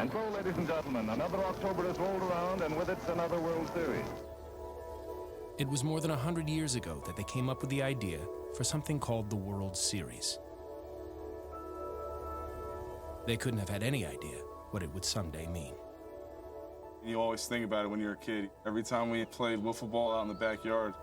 And so, ladies and gentlemen, another October has rolled around, and with it, another World Series. It was more than 100 years ago that they came up with the idea for something called the World Series. They couldn't have had any idea what it would someday mean. You always think about it when you're a kid. Every time we played wiffle ball out in the backyard,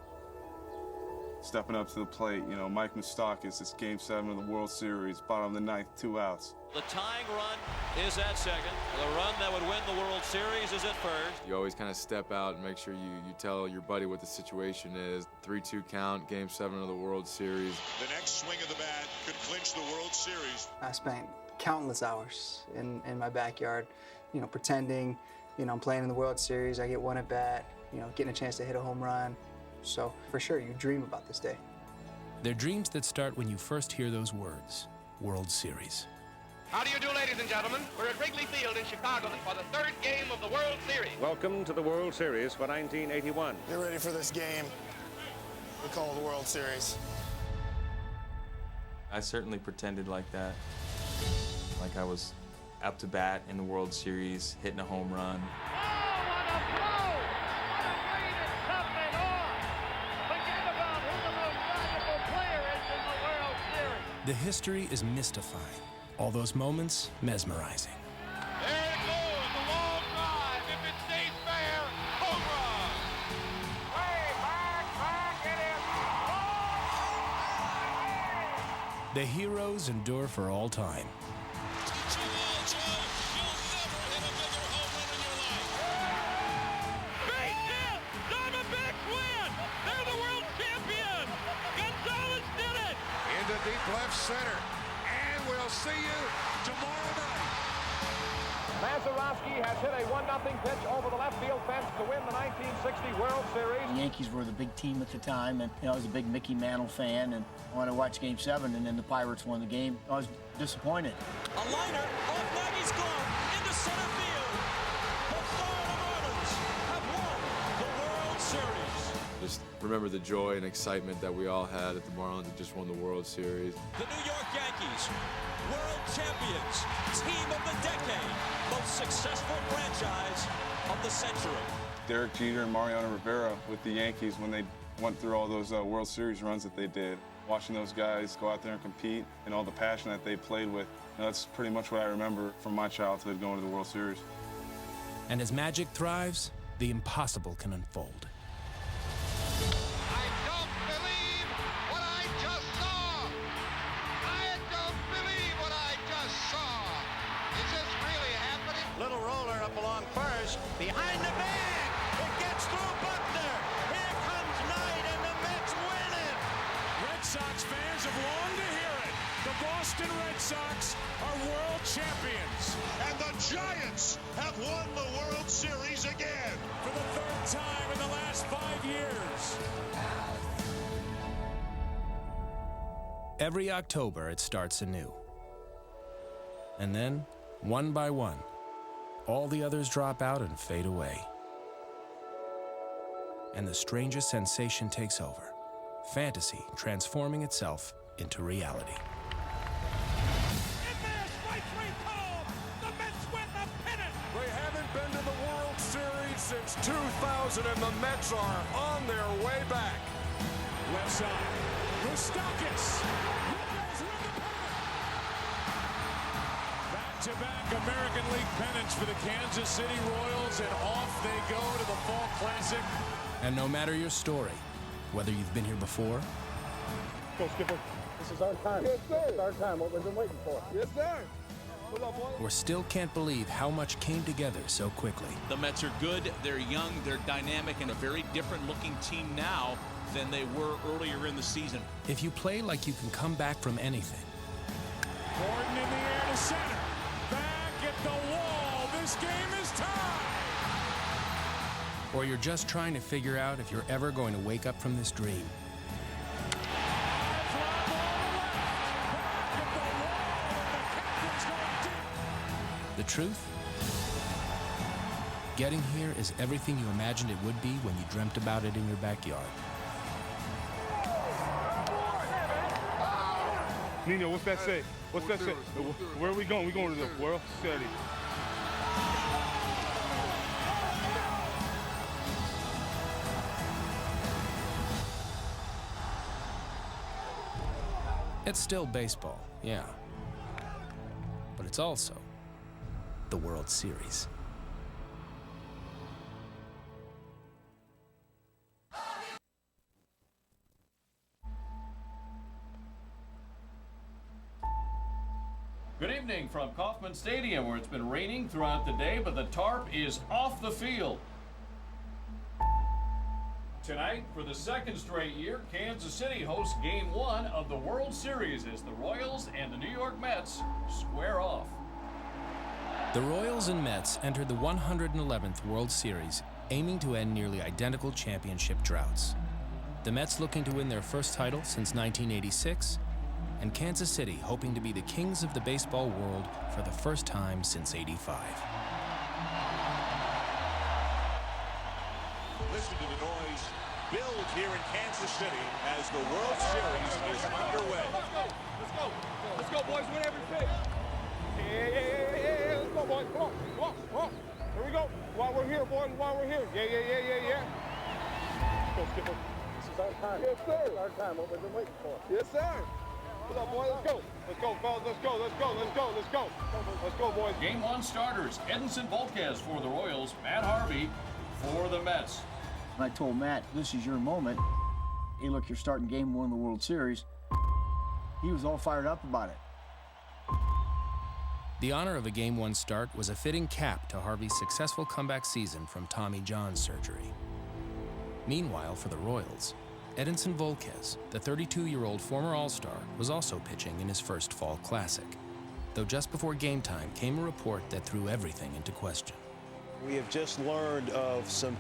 stepping up to the plate, you know, Mike Moustakas, it's Game 7 of the World Series, bottom of the ninth, 2 outs. The tying run is at second. The run that would win the World Series is at first. You always kind of step out and make sure you tell your buddy what the situation is. 3-2 count, Game 7 of the World Series. The next swing of the bat could clinch the World Series. I spent countless hours in my backyard, you know, pretending, you know, I'm playing in the World Series. I get one at bat, you know, getting a chance to hit a home run. So for sure, you dream about this day. They're dreams that start when you first hear those words, World Series. How do you do, ladies and gentlemen? We're at Wrigley Field in Chicago for the third game of the World Series. Welcome to the World Series for 1981. You're ready for this game we call the World Series. I certainly pretended like that. Like I was up to bat in the World Series, hitting a home run. Oh, what a blow! What a way to top it off! Forget about who the most valuable player is in the World Series. The history is mystifying. All those moments, mesmerizing. There it goes, the long drive. If it stays fair, home run. Way back, it is. The heroes endure for all time. Base hit! Diamondbacks win! They're the world champion! Gonzalez did it! Into deep left center. And we'll see you tomorrow night. Mazeroski has hit a 1-0 pitch over the left field fence to win the 1960 World Series. The Yankees were the big team at the time, and I was a big Mickey Mantle fan, and I wanted to watch Game 7, and then the Pirates won the game. I was disappointed. A liner off Maggie's glove into center field. The Florida Marlins have won the World Series. Just remember the joy and excitement that we all had at the Marlins that just won the World Series. The New York Yankees, world champions, team of the decade, most successful franchise of the century. Derek Jeter and Mariano Rivera with the Yankees when they went through all those World Series runs that they did. Watching those guys go out there and compete and all the passion that they played with, you know, that's pretty much what I remember from my childhood going to the World Series. And as magic thrives, the impossible can unfold. I don't believe what I just saw! I don't believe what I just saw! Is this really happening? Little roller up along first, behind the bag. It gets through Buckner. Here comes Knight, and the Mets win it. Red Sox fans have longed to hear it. The Boston Red Sox are world champions. And the Giants have won the World Series again. For the third time in the last 5 years. Every October, it starts anew. And then, one by one, all the others drop out and fade away. And the strangest sensation takes over. Fantasy transforming itself into reality. In there, strike three, Paul! The Mets win the pennant! They haven't been to the World Series since 2000, and the Mets are on their way back. Left side, Moustakas. Royals win the pennant. Back-to-back American League pennants for the Kansas City Royals, and off they go to the Fall Classic. And no matter your story, whether you've been here before Go, Skipper. This is our time. Yes, sir. It's our time. What we've been waiting for. Yes, sir. Hold on, boy. or still can't believe how much came together so quickly. The Mets are good, they're young, they're dynamic, and a very different looking team now than they were earlier in the season. If you play like you can come back from anything, Gordon in the air to center. Back at the wall. This game is tied. or you're just trying to figure out if you're ever going to wake up from this dream, the truth? Getting here is everything you imagined it would be when you dreamt about it in your backyard. Nino, what's that say? What's that say? Where are we going? We're going to the World Series. It's still baseball, yeah. But it's also the World Series. Good evening from Kauffman Stadium, where it's been raining throughout the day, but the tarp is off the field. Tonight, for the second straight year, Kansas City hosts Game 1 of the World Series as the Royals and the New York Mets square off. The Royals and Mets entered the 111th World Series, aiming to end nearly identical championship droughts. The Mets looking to win their first title since 1986, and Kansas City hoping to be the kings of the baseball world for the first time since '85. Listen to the noise build here in Kansas City as the World Series is underway. Let's go. Let's go, boys. Win every pitch. Yeah. Let's go, boys. Come on. Here we go. While we're here, boys. While we're here. Yeah. Let's go, Skipper. This is our time. Yes, sir. This is our time. What we've been waiting for. Yes, sir. Come on, boy, let's go. Let's go, fellas, let's go. Let's go, boys. Game 1 starters, Edinson Volquez for the Royals, Matt Harvey for the Mets. I told Matt, this is your moment. Hey, look, you're starting Game 1 of the World Series. He was all fired up about it. The honor of a Game 1 start was a fitting cap to Harvey's successful comeback season from Tommy John surgery. Meanwhile, for the Royals, Edinson Volquez, the 32-year-old former All-Star, was also pitching in his first fall classic, though just before game time came a report that threw everything into question. We have just learned of some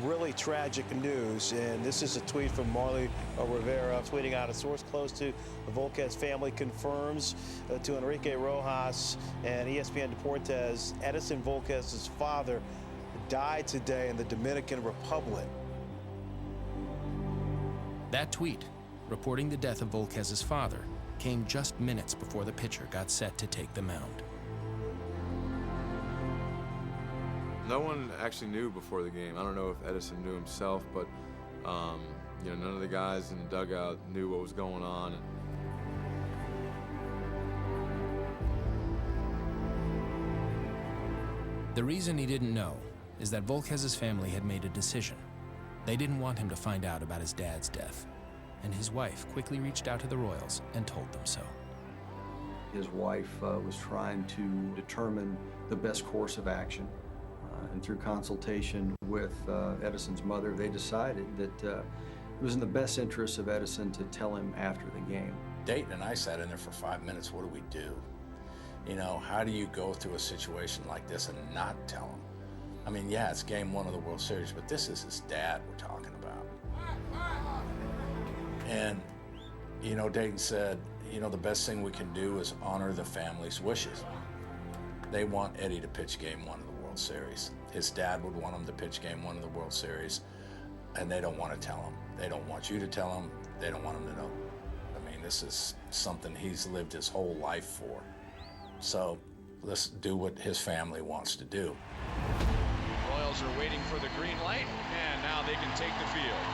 really tragic news, and this is a tweet from Marley Rivera tweeting out, a source close to the Volquez family confirms to Enrique Rojas and ESPN Deportes, Edinson Volquez's father died today in the Dominican Republic. That tweet, reporting the death of Volquez's father, came just minutes before the pitcher got set to take the mound. No one actually knew before the game. I don't know if Edison knew himself, but none of the guys in the dugout knew what was going on. The reason he didn't know is that Volquez's family had made a decision. They didn't want him to find out about his dad's death, and his wife quickly reached out to the Royals and told them so. His wife was trying to determine the best course of action, and through consultation with Edison's mother, they decided that it was in the best interest of Edison to tell him after the game. Dayton and I sat in there for 5 minutes. What do we do? You know, how do you go through a situation like this and not tell him? I mean, yeah, it's Game 1 of the World Series, but this is his dad we're talking about. And, Dayton said, the best thing we can do is honor the family's wishes. They want Eddie to pitch Game 1 of the World Series. His dad would want him to pitch Game 1 of the World Series, and they don't want to tell him. They don't want you to tell him. They don't want him to know. I mean, this is something he's lived his whole life for. So let's do what his family wants to do. Royals are waiting for the green light, and now they can take the field.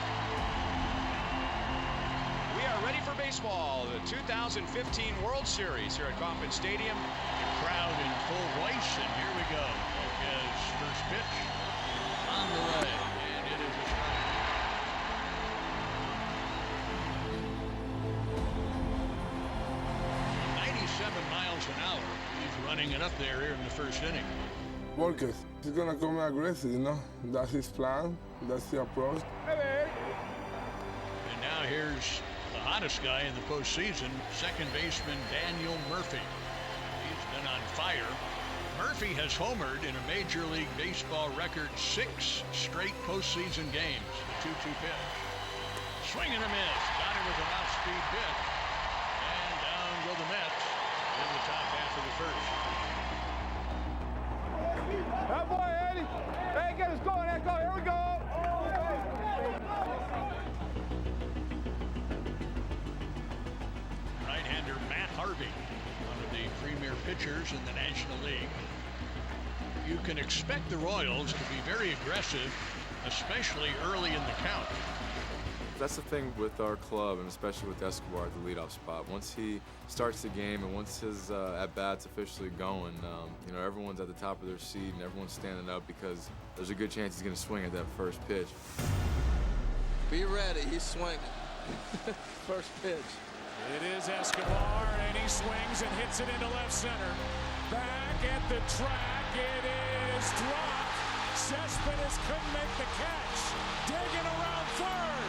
We are ready for baseball, the 2015 World Series here at Kauffman Stadium. The crowd in full voice, and here we go. Volquez first pitch on the way, and it is a strike. Miles an hour. He's running it up there here in the first inning. Volquez, he's gonna come aggressive, That's his plan. That's the approach. And now here's the hottest guy in the postseason, second baseman Daniel Murphy. He's been on fire. Murphy has homered in a Major League Baseball record 6 straight postseason games. The 2-2 pitch. Swing and a miss. Got it with an off-speed pitch. And down go the Mets in the top half of the first. That boy, Eddie. Hey, get us going, Echo. Here we go. Right-hander Matt Harvey, one of the premier pitchers in the National League. You can expect the Royals to be very aggressive, especially early in the count. That's the thing with our club, and especially with Escobar at the leadoff spot. Once he starts the game and once his at-bat's officially going, you know, everyone's at the top of their seat and everyone's standing up because there's a good chance he's going to swing at that first pitch. Be ready, he's swinging. First pitch. It is Escobar, and he swings and hits it into left center. Back at the track, it is dropped. Cespedes couldn't make the catch. Digging around third.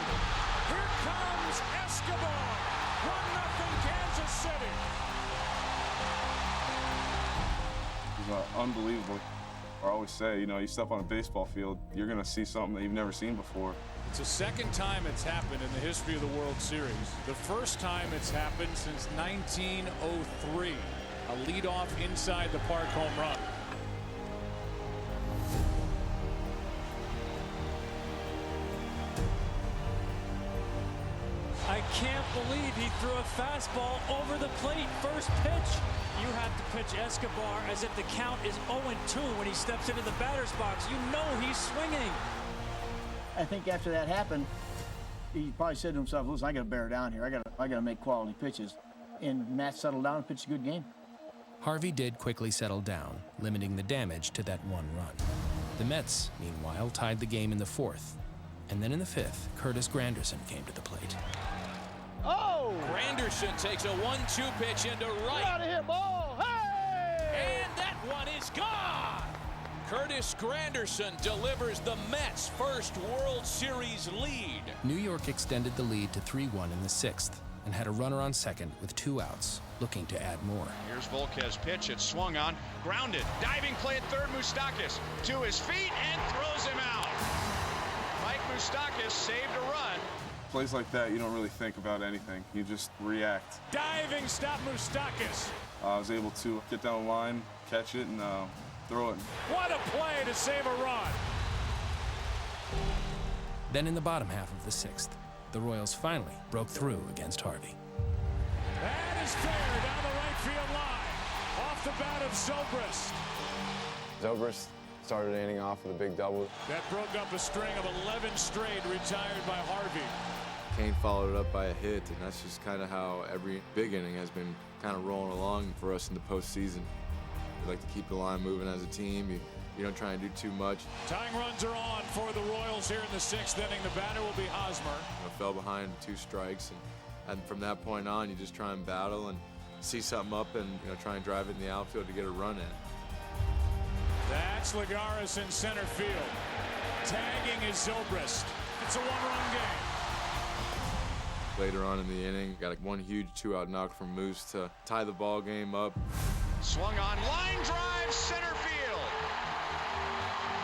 Here comes Escobar. 1-0 Kansas City. He's unbelievable. I always say, you know, you step on a baseball field, you're going to see something that you've never seen before. It's the second time it's happened in the history of the World Series. The first time it's happened since 1903. A leadoff inside the park home run. I can't believe he threw a fastball over the plate. First pitch. You have to pitch Escobar as if the count is 0-2 when he steps into the batter's box. You know he's swinging. I think after that happened, he probably said to himself, listen, I got to bear down here. I got to make quality pitches. And Matt settled down and pitched a good game. Harvey did quickly settle down, limiting the damage to that one run. The Mets, meanwhile, tied the game in the fourth. And then in the fifth, Curtis Granderson came to the plate. Oh! Granderson takes a 1-2 pitch into right. Get out of here, ball! Hey! And that one is gone! Curtis Granderson delivers the Mets' first World Series lead. New York extended the lead to 3-1 in the sixth and had a runner on second with 2 outs, looking to add more. Here's Volquez's pitch. It's swung on, grounded. Diving play at third, Moustakas to his feet and throws him out. Mike Moustakas saved a run. Plays like that, you don't really think about anything. You just react. Diving stop Moustakas. I was able to get down the line, catch it, and throw it. What a play to save a run. Then in the bottom half of the sixth, the Royals finally broke through against Harvey. That is fair down the right field line. Off the bat of Zobrist. Zobrist started the inning off with a big double. That broke up a string of 11 straight retired by Harvey. Kane followed it up by a hit, and that's just kind of how every big inning has been kind of rolling along for us in the postseason. We like to keep the line moving as a team. You don't try and do too much. Tying runs are on for the Royals here in the sixth inning. The batter will be Hosmer. Fell behind 2 strikes, and from that point on, you just try and battle and see something up and try and drive it in the outfield to get a run in. That's Lagares in center field. Tagging is Zobrist. It's a 1-run game. Later on in the inning, got one huge 2-out knock from Moose to tie the ball game up. Swung on, line drive, center field.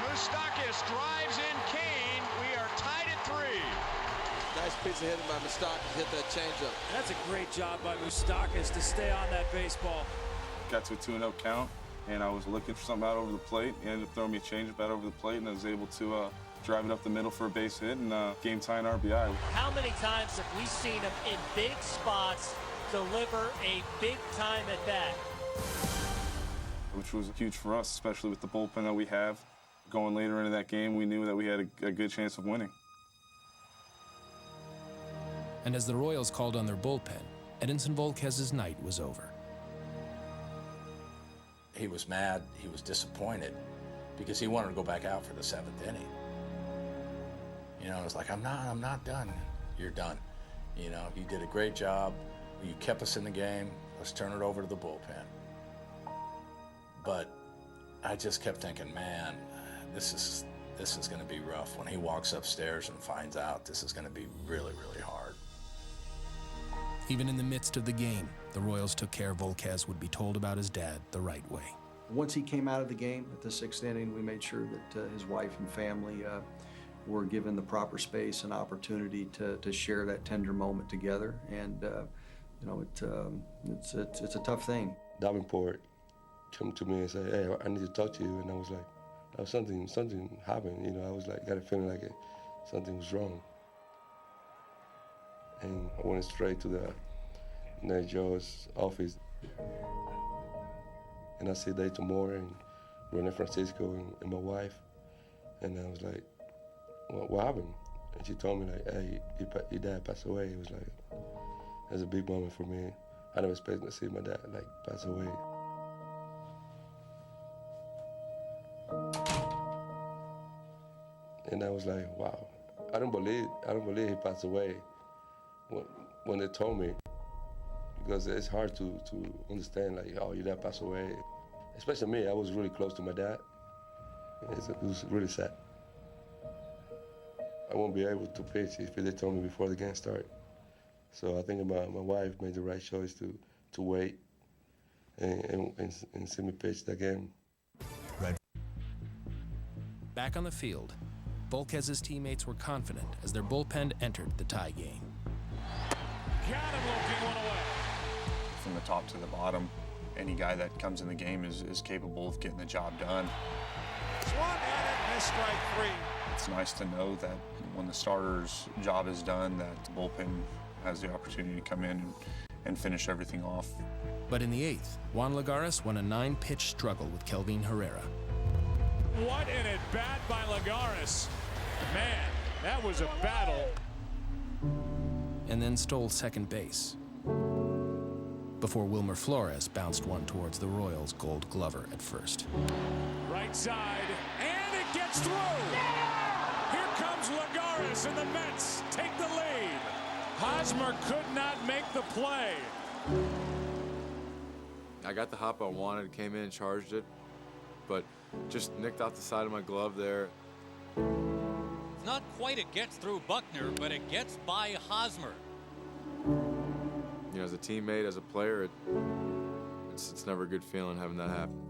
Moustakas drives in Kane. We are tied at 3. Nice piece of hitting by Moustakas. Hit that changeup. That's a great job by Moustakas to stay on that baseball. Got to a 2-0 count, and I was looking for something out over the plate. He ended up throwing me a changeup out over the plate, and I was able to drive it up the middle for a base hit and game-tying RBI. How many times have we seen him in big spots deliver a big-time at-bat? Which was huge for us, especially with the bullpen that we have. Going later into that game, we knew that we had a good chance of winning. And as the Royals called on their bullpen, Edinson Volquez's night was over. He was mad, he was disappointed, because he wanted to go back out for the 7th inning. It's like, I'm not done. You're done. You did a great job. You kept us in the game. Let's turn it over to the bullpen. But I just kept thinking, man, this is going to be rough. When he walks upstairs and finds out, this is going to be really, really hard. Even in the midst of the game, the Royals took care Volquez would be told about his dad the right way. Once he came out of the game at the 6th inning, we made sure that his wife and family were given the proper space and opportunity to share that tender moment together. And it's a tough thing. Davenport came to me and said, "Hey, I need to talk to you," and I was like, "Oh, something happened." I was like, got a feeling like something was wrong. And I went straight to the Nate Joe's office. And I see Dayton Moore and Rene Francisco and my wife. And I was like, what happened? and she told me like, hey, your dad passed away. It was like, it was a big moment for me. I never expected to see my dad like pass away. And I was like, wow, I don't believe he passed away when they told me, because it's hard to understand like, oh, your dad passed away. Especially me, I was really close to my dad. It was really sad. I won't be able to pitch if they told me before the game started. So I think my wife made the right choice to wait and see me pitch that game. Back on the field, Volquez's teammates were confident as their bullpen entered the tie game. Got him looking one away. From the top to the bottom, any guy that comes in the game is capable of getting the job done. Swung at it, missed strike 3. It's nice to know that when the starter's job is done, that the bullpen has the opportunity to come in and finish everything off. But in the 8th, Juan Lagares won a 9-pitch struggle with Kelvin Herrera. What an at-bat by Lagares. Man, that was a battle. And then stole second base, before Wilmer Flores bounced one towards the Royals' Gold Glover at first. Right side, and it gets through! Here comes Lagares, and the Mets take the lead. Hosmer could not make the play. I got the hop I wanted, came in and charged it, but just nicked off the side of my glove there. It's not quite a gets through Buckner, but it gets by Hosmer. You know, as a teammate, as a player, it's never a good feeling having that happen.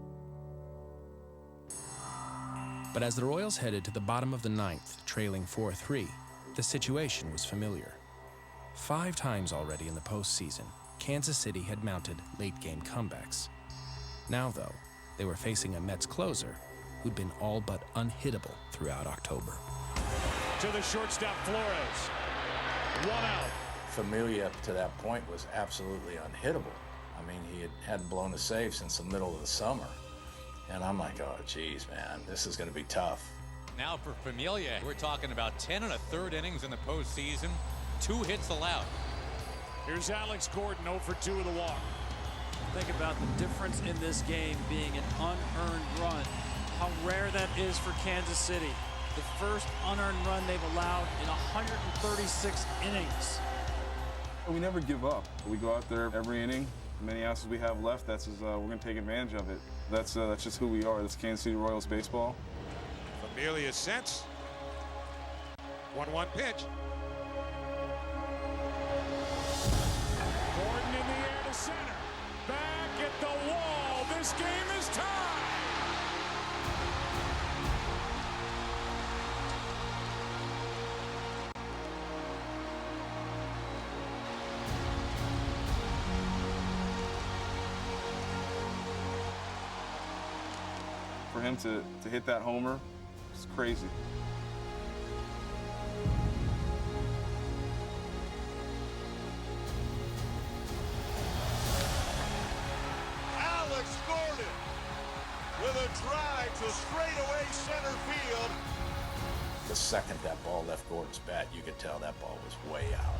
But as the Royals headed to the bottom of the 9th, trailing 4-3, the situation was familiar. 5 times already in the postseason, Kansas City had mounted late-game comebacks. Now, though, they were facing a Mets closer who'd been all but unhittable throughout October. To the shortstop, Flores. 1 out. Familia up to that point was absolutely unhittable. I mean, he hadn't blown a save since the middle of the summer. And I'm like, oh, geez, man, this is going to be tough. Now for Familia, we're talking about 10 1/3 innings in the postseason, 2 hits allowed. Here's Alex Gordon, 0 for 2 with a walk. Think about the difference in this game being an unearned run. How rare that is for Kansas City. The first unearned run they've allowed in 136 innings. We never give up. We go out there every inning. As many outs as we have left, we're going to take advantage of it. That's just who we are. That's Kansas City Royals baseball. Familia sets. 1-1 pitch. Gordon in the air to center. Back at the wall. This game is tied. For him to hit that homer, it's crazy. Alex Gordon with a drive to straightaway center field. The second that ball left Gordon's bat, you could tell that ball was way out.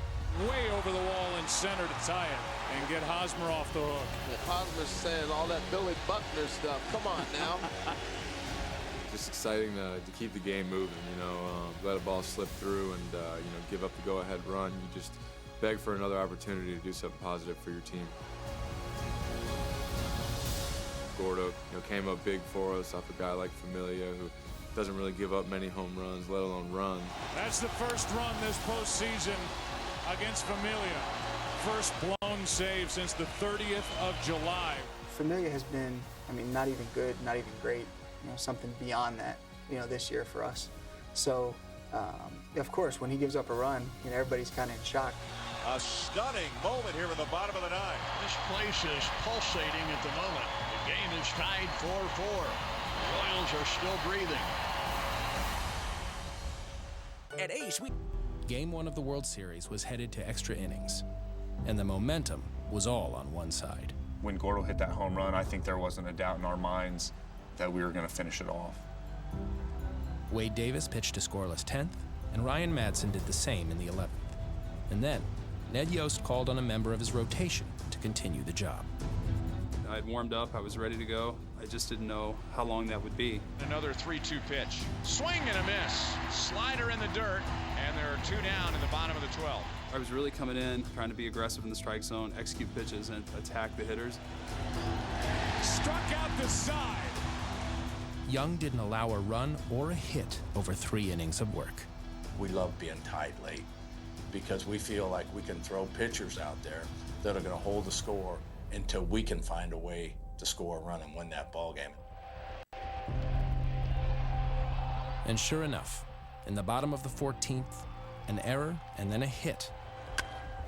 Way over the wall in center to tie it and get Hosmer off the hook. Hosmer's saying all that Billy Buckner stuff. Come on now. Just exciting to keep the game moving, you know, let a ball slip through and, you know, give up the go-ahead run. You just beg for another opportunity to do something positive for your team. Gordo, you know, came up big for us off a guy like Familia, who doesn't really give up many home runs, let alone runs. That's the first run this postseason against Familia. First blown save since the 30th of July. Familia has been, I mean, not even good, not even great. You know, something beyond that, you know, this year for us. So, of course, when he gives up a run, you know, everybody's kind of in shock. A stunning moment here in the bottom of the 9th. This place is pulsating at the moment. The game is tied 4-4. The Royals are still breathing. At Ace, Game 1 of the World Series was headed to extra innings, and the momentum was all on one side. When Gordo hit that home run, I think there wasn't a doubt in our minds that we were going to finish it off. Wade Davis pitched a scoreless 10th, and Ryan Madsen did the same in the 11th. And then, Ned Yost called on a member of his rotation to continue the job. I'd warmed up, I was ready to go. I just didn't know how long that would be. Another 3-2 pitch. Swing and a miss. Slider in the dirt, and there are 2 down in the bottom of the 12th. I was really coming in, trying to be aggressive in the strike zone, execute pitches, and attack the hitters. Struck out the side. Young didn't allow a run or a hit over 3 innings of work. We love being tied late because we feel like we can throw pitchers out there that are going to hold the score until we can find a way to score a run and win that ball game. And sure enough, in the bottom of the 14th, an error and then a hit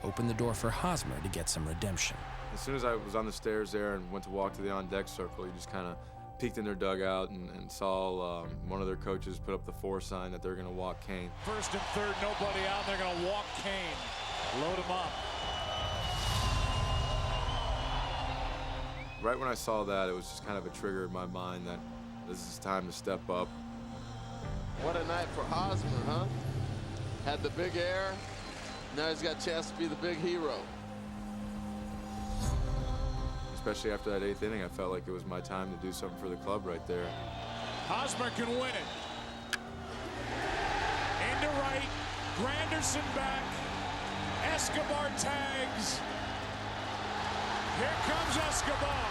opened the door for Hosmer to get some redemption. As soon as I was on the stairs there and went to walk to the on-deck circle, you just kind of peeked in their dugout and saw one of their coaches put up the 4 sign that they're going to walk Kane. First and third, nobody out. They're going to walk Kane. Load him up. Right when I saw that, it was just kind of a trigger in my mind that this is time to step up. What a night for Hosmer, huh? Had the big air. Now he's got a chance to be the big hero. Especially after that 8th inning, I felt like it was my time to do something for the club right there. Hosmer can win it. Into right. Granderson back. Escobar tags. Here comes Escobar.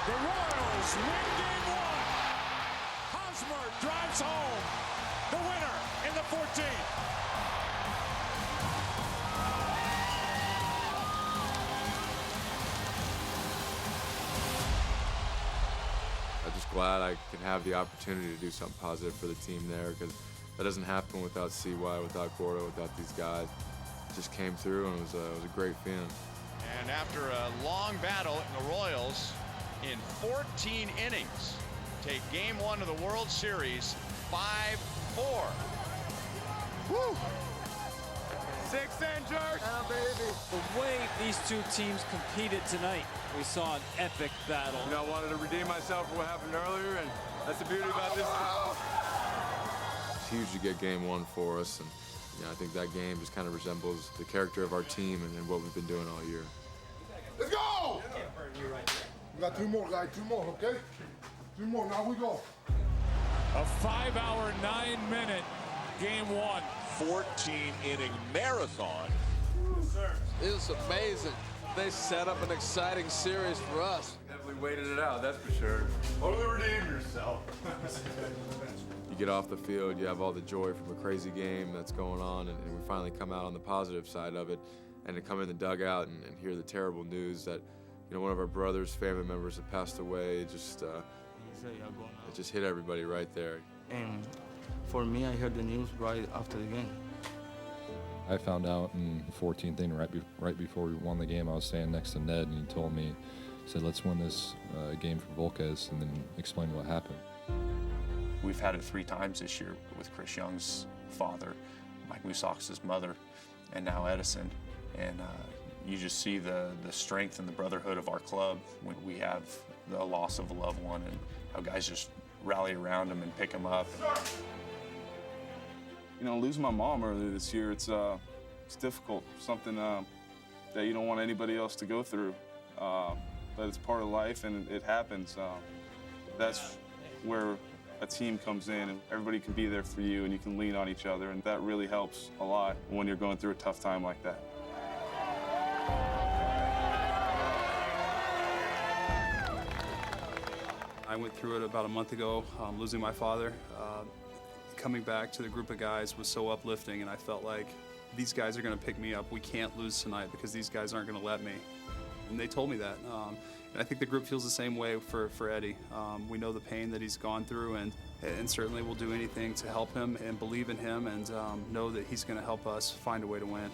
The Royals win game 1. Hosmer drives home. The winner in the 14th. I'm just glad I can have the opportunity to do something positive for the team there, because that doesn't happen without CY, without Gordo, without these guys. It just came through, and it was a great feeling. And after a long battle, the Royals, in 14 innings, take Game 1 of the World Series 5-4. Woo! 6 injured. Oh, baby. The way these 2 teams competed tonight, we saw an epic battle. You know, I wanted to redeem myself for what happened earlier, and that's the beauty about this. It's huge to get Game 1 for us, and I think that game just kind of resembles the character of our team and what we've been doing all year. Let's go! We got 2 more, guys. 2 more, okay? 2 more. Now we go. A 5-hour, 9-minute Game 1. 14-inning marathon. It is amazing. They set up an exciting series for us. Definitely waited it out, that's for sure. Only redeem yourself. You get off the field, you have all the joy from a crazy game that's going on, and we finally come out on the positive side of it, and to come in the dugout and hear the terrible news that, one of our brothers, family members had passed away. It just hit everybody right there. And for me, I heard the news right after the game. I found out in the 14th inning, right before we won the game. I was standing next to Ned, and he told me, said, "Let's win this game for Volquez," and then explain what happened. We've had it 3 times this year with Chris Young's father, Mike Moustakas' mother, and now Edison. And you just see the strength and the brotherhood of our club when we have the loss of a loved one, and how guys just rally around him and pick him up. Losing my mom earlier this year, it's difficult, something that you don't want anybody else to go through. But it's part of life, and it happens. That's where a team comes in, and everybody can be there for you, and you can lean on each other, and that really helps a lot when you're going through a tough time like that. I went through it about a month ago, losing my father. Coming back to the group of guys was so uplifting, and I felt like these guys are going to pick me up. We can't lose tonight because these guys aren't going to let me. And they told me that. And I think the group feels the same way for Eddie. We know the pain that he's gone through, and certainly we'll do anything to help him and believe in him, and know that he's going to help us find a way to win.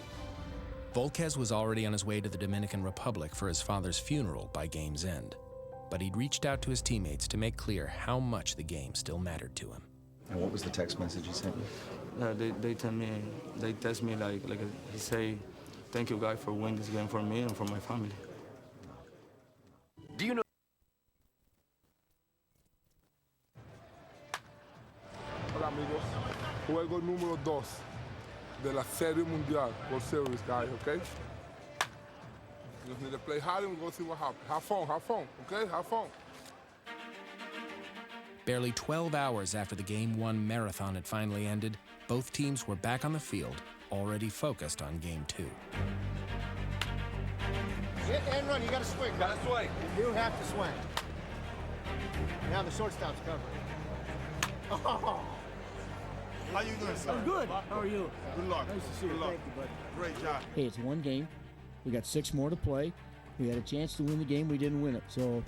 Volquez was already on his way to the Dominican Republic for his father's funeral by game's end. But he'd reached out to his teammates to make clear how much the game still mattered to him. And what was the text message he sent you? They tell me, they text me like he say, "Thank you guys for winning this game for me and for my family." Do you know? Hola amigos, juego número 2. de la Serie Mundial, World Series, guys, okay? You just need to play hard and we're going to see what happens. Have fun, okay? Have fun. Barely 12 hours after the Game 1 marathon had finally ended, both teams were back on the field, already focused on Game 2. Hit and run, you gotta swing. Gotta swing. You have to swing. Now the shortstop's covering. Oh. How you doing, sir? I'm good. How are you? Good luck. Nice to see you. Good luck. Thank you, buddy. Great job. Hey, it's one game. We got 6 more to play. We had a chance to win the game. We didn't win it. So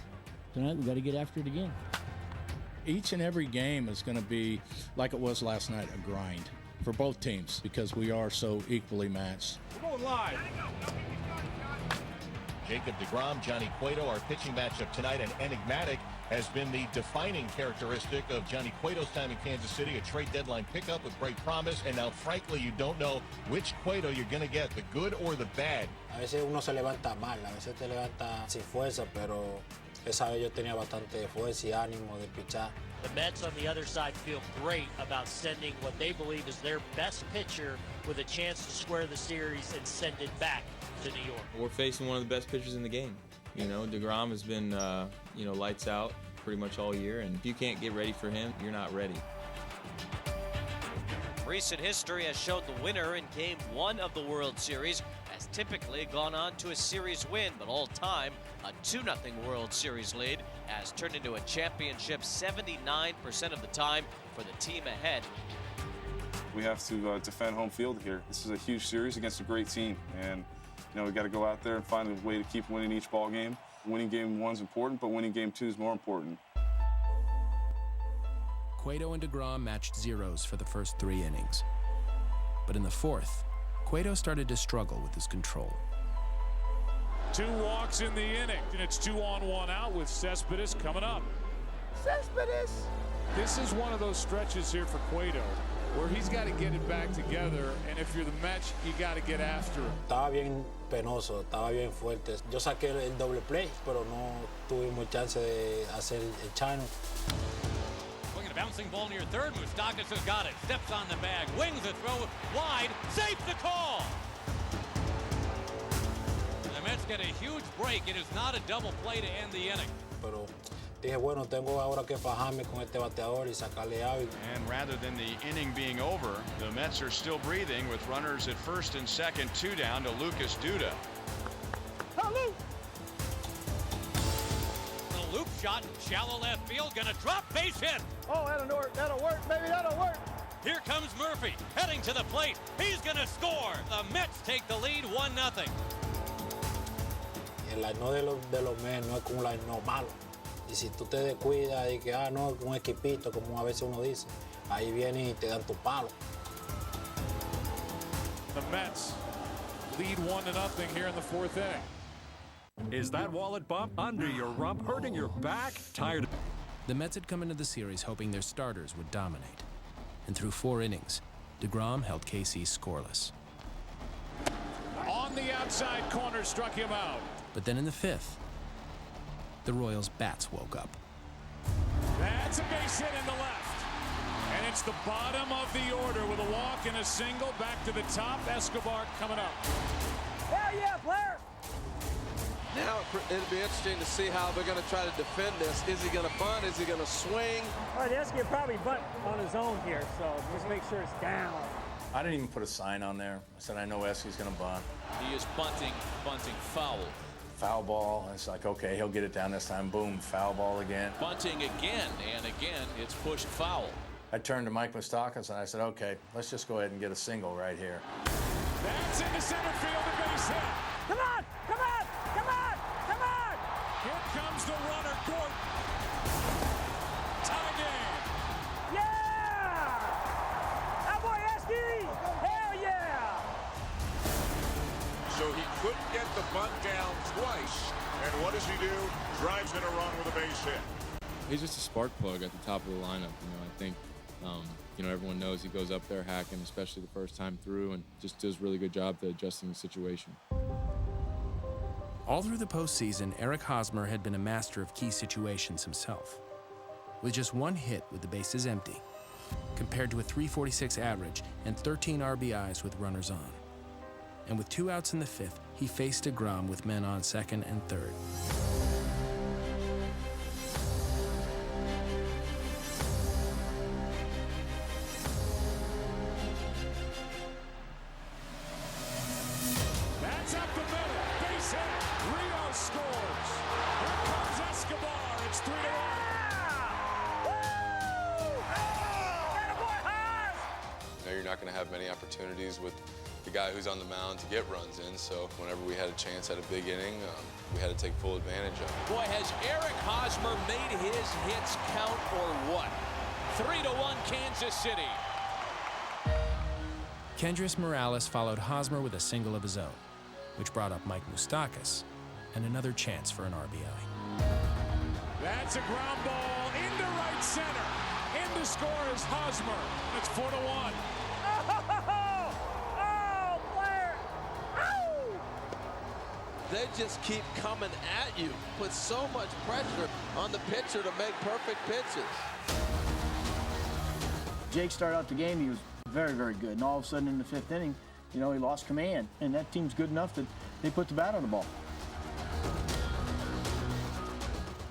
tonight we got to get after it again. Each and every game is going to be, like it was last night, a grind for both teams because we are so equally matched. We're going live. Jacob deGrom, Johnny Cueto, our pitching matchup tonight, and enigmatic has been the defining characteristic of Johnny Cueto's time in Kansas City, a trade deadline pickup with great promise, and now, frankly, you don't know which Cueto you're going to get, the good or the bad. A veces uno se levanta mal, a veces te levanta sin fuerza, pero esa vez yo tenía bastante fuerza y ánimo de pichar. The Mets on the other side feel great about sending what they believe is their best pitcher with a chance to square the series and send it back to New York. We're facing one of the best pitchers in the game. You know, deGrom has been, lights out pretty much all year, and if you can't get ready for him, you're not ready. Recent history has shown the winner in Game 1 of the World Series has typically gone on to a series win, but all time, a 2-0 World Series lead has turned into a championship 79% of the time for the team ahead. We have to defend home field here. This is a huge series against a great team, and we got to go out there and find a way to keep winning each ball game. Winning Game 1 is important, but winning Game 2 is more important. Cueto and deGrom matched zeros for the first 3 innings. But in the 4th, Cueto started to struggle with his control. 2 walks in the inning, and it's 2 on 1 out with Cespedes coming up. Cespedes! This is one of those stretches here for Cueto where he's got to get it back together, and if you're the Mets, you got to get after him. Estaba bien penoso, estaba bien fuerte. Yo saqué el doble play, pero no tuvimos chance de hacer el chano. Swinging a bouncing ball near third. Moustakas has got it. Steps on the bag. Wings the throw wide. Safe the call. The Mets get a huge break. It is not a double play to end the inning. Pero dije, bueno, tengo ahora que fajarme con este bateador y sacarle out. And rather than the inning being over, the Mets are still breathing with runners at first and second, 2 down to Lucas Duda. Hello. The loop shot, shallow left field, gonna drop, base hit. Oh, that'll work, baby, that'll work. Here comes Murphy, heading to the plate. He's gonna score. The Mets take the lead 1-0. El line de los Mets no es como un line malo. Y si tú te descuidas y que, no, un equipito, como a veces uno dice, ahí vienen y te dan tu palo. The Mets lead 1-0 here in the 4th inning. Is that wallet bump under your rump, hurting your back? Tired? The Mets had come into the series hoping their starters would dominate. And through 4 innings, deGrom held KC scoreless. On the outside corner, struck him out. But then in the 5th, the Royals' bats woke up. That's a base hit in the left. And it's the bottom of the order with a walk and a single. Back to the top, Escobar coming up. Hell yeah, player! Now it'll be interesting to see how they're going to try to defend this. Is he going to bunt? Is he going to swing? All right, Esky probably bunt on his own here, so just make sure it's down. I didn't even put a sign on there. I said, I know Esky's going to bunt. He is bunting foul. Foul ball. And it's like, okay, he'll get it down this time. Boom, foul ball again. Bunting again, and again, it's pushed foul. I turned to Mike Moustakas and I said, okay, let's just go ahead and get a single right here. That's into center field, a base hit. Come on, come on, come on, come on! Here comes the runner, Gordon. Tie game. Yeah! That boy Esky! Hell yeah! So he couldn't get the bunt down twice. And what does he do? Drives in a run with a base hit. He's just a spark plug at the top of the lineup. I think, everyone knows he goes up there hacking, especially the first time through, and just does a really good job to adjusting the situation. All through the postseason, Eric Hosmer had been a master of key situations himself. With just 1 hit with the bases empty, compared to a .346 average and 13 RBIs with runners on. And with 2 outs in the 5th, he faced DeGrom with men on 2nd and 3rd. That's up the middle. Base hit. Rio scores. Here comes Escobar. It's 3-1. You're not going to have many opportunities with the guy who's on the mound to get runs in, so whenever we had a chance at a big inning, we had to take full advantage of it. Boy, has Eric Hosmer made his hits count or what? 3-1 Kansas City. Kendrys Morales followed Hosmer with a single of his own, which brought up Mike Moustakas and another chance for an RBI. That's a ground ball into right center. In to score is Hosmer. It's 4-1. They just keep coming at you. Put so much pressure on the pitcher to make perfect pitches. Jake started out the game, he was very, very good. And all of a sudden in the 5th inning, you know, he lost command. And that team's good enough that they put the bat on the ball.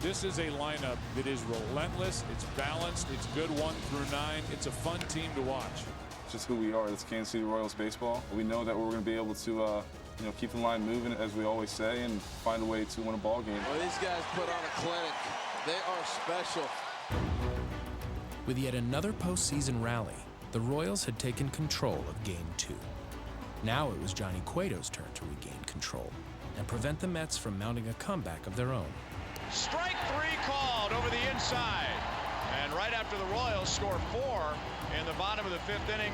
This is a lineup that is relentless, it's balanced, it's good 1 through 9. It's a fun team to watch. It's just who we are. It's Kansas City Royals baseball. We know that we're going to be able to keep the line moving, as we always say, and find a way to win a ball game. Well, these guys put on a clinic. They are special. With yet another postseason rally, the Royals had taken control of Game 2. Now it was Johnny Cueto's turn to regain control and prevent the Mets from mounting a comeback of their own. Strike 3 called over the inside. And right after the Royals score 4 in the bottom of the 5th inning,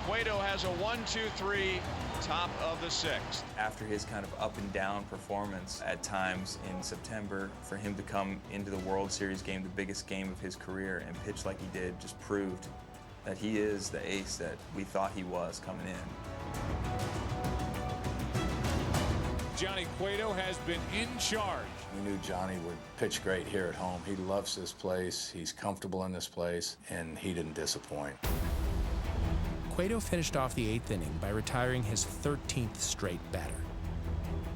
Cueto has a 1-2-3, top of the 6th. After his kind of up and down performance at times in September, for him to come into the World Series game, the biggest game of his career, and pitch like he did, just proved that he is the ace that we thought he was coming in. Johnny Cueto has been in charge. We knew Johnny would pitch great here at home. He loves this place, he's comfortable in this place, and he didn't disappoint. Cueto finished off the 8th inning by retiring his 13th straight batter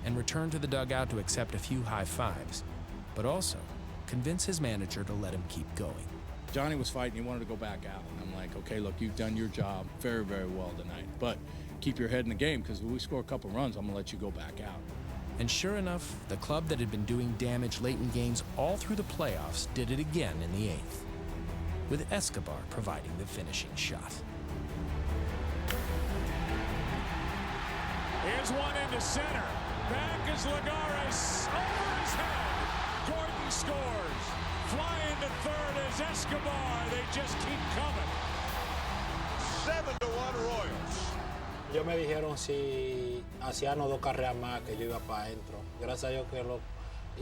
and returned to the dugout to accept a few high fives, but also convince his manager to let him keep going. Johnny was fighting, he wanted to go back out. And I'm like, okay, look, you've done your job very, very well tonight, but keep your head in the game, because if we score a couple runs, I'm gonna let you go back out. And sure enough, the club that had been doing damage late in games all through the playoffs did it again in the 8th, with Escobar providing the finishing shot. Here's one into center. Back is Lagares. Over his head. Gordon scores. Flying to third is Escobar. They just keep coming. 7-1 Royals. Ellos me dijeron si hacíamos 2 carreras más que yo iba para adentro. Gracias a Dios que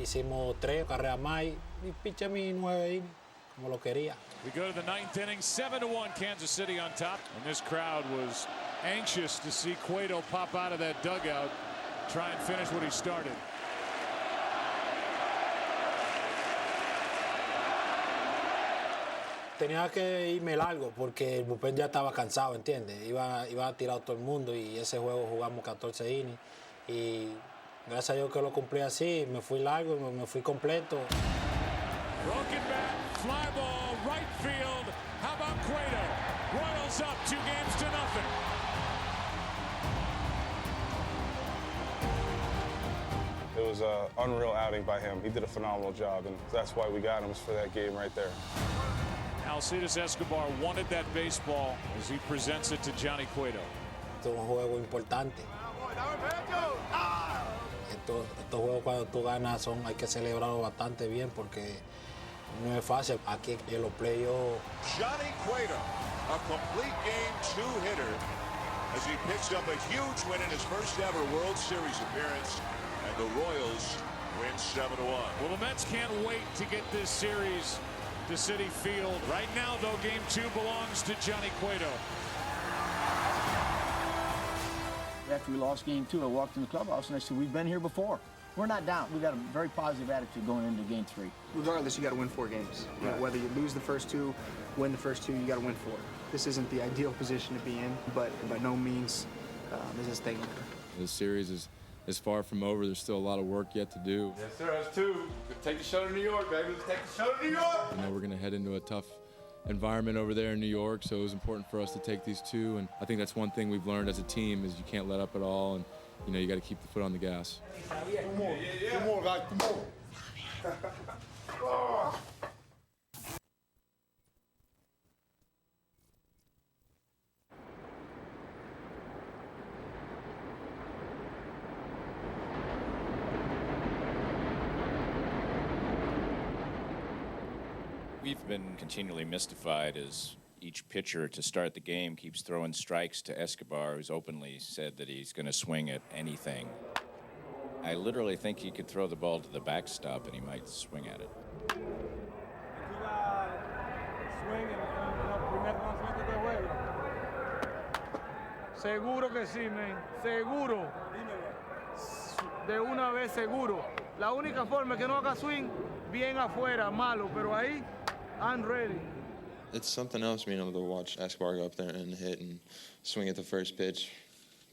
hicimos 3 carreras más y piché mi 9 innings como lo quería. We go to the 9th inning, 7-1 Kansas City on top. And this crowd was anxious to see Cueto pop out of that dugout, try and finish what he started. Tenía que irme largo porque el bullpen ya estaba cansado, ¿entiendes? Iba a tirar todo el mundo y ese juego jugamos 14 innings y gracias a Dios que lo cumplí así, me fui largo, me fui completo. Broken bat, fly ball, right field. How about Cueto? Royals up 2-0. It was an unreal outing by him. He did a phenomenal job, and that's why we got him, was for that game right there. Alcides Escobar wanted that baseball as he presents it to Johnny Cueto. Esto es un juego importante. Estos juegos cuando tú ganas hay que celebrarlo bastante bien porque no es fácil aquí en los playoffs. Johnny Cueto, a complete game 2-hitter as he pitched up a huge win in his first ever World Series appearance, and the Royals win 7-1. Well, the Mets can't wait to get this series to Citi Field. Right now, though, Game 2 belongs to Johnny Cueto. After we lost Game 2, I walked in the clubhouse and I said, we've been here before. We're not down. We've got a very positive attitude going into Game 3. Regardless, you got to win 4 games. You know, whether you lose the first 2, win the first 2, you got to win 4. This isn't the ideal position to be in, but by no means is this thing over. The series is far from over. There's still a lot of work yet to do. Yes, sir. That's two. Let's take the show to New York, baby. Let's take the show to New York. You know, we're going to head into a tough environment over there in New York, so it was important for us to take these two. And I think that's one thing we've learned as a team is you can't let up at all, and you know you got to keep the foot on the gas. Two more. Two more, guys. Two more. We've been continually mystified as each pitcher to start the game keeps throwing strikes to Escobar, who's openly said that he's going to swing at anything. I literally think he could throw the ball to the backstop and he might swing at it. Seguro que sí, man. Seguro. De una vez seguro. La única forma que no haga swing, bien afuera, malo, pero ahí, I'm ready. It's something else being able to watch Escobar go up there and hit and swing at the first pitch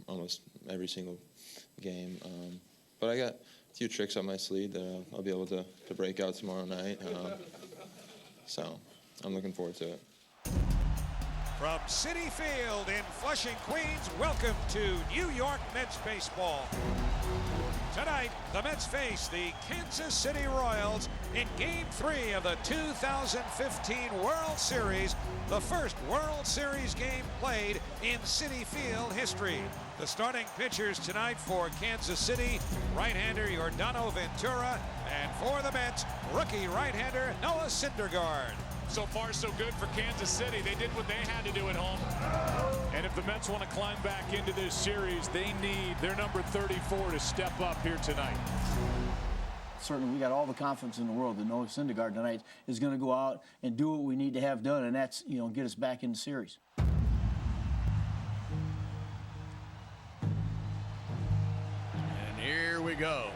almost every single game. But I got a few tricks up my sleeve that I'll be able to break out tomorrow night. So I'm looking forward to it. From Citi Field in Flushing, Queens, welcome to New York Mets baseball. Tonight, the Mets face the Kansas City Royals in Game 3 of the 2015 World Series, the first World Series game played in Citi Field history. The starting pitchers tonight for Kansas City, right-hander Yordano Ventura, and for the Mets, rookie right-hander Noah Syndergaard. So far, so good for Kansas City. They did what they had to do at home. And if the Mets want to climb back into this series, they need their number 34 to step up here tonight. Certainly, we got all the confidence in the world that Noah Syndergaard tonight is going to go out and do what we need to have done, and that's, you know, get us back in the series. And here we go.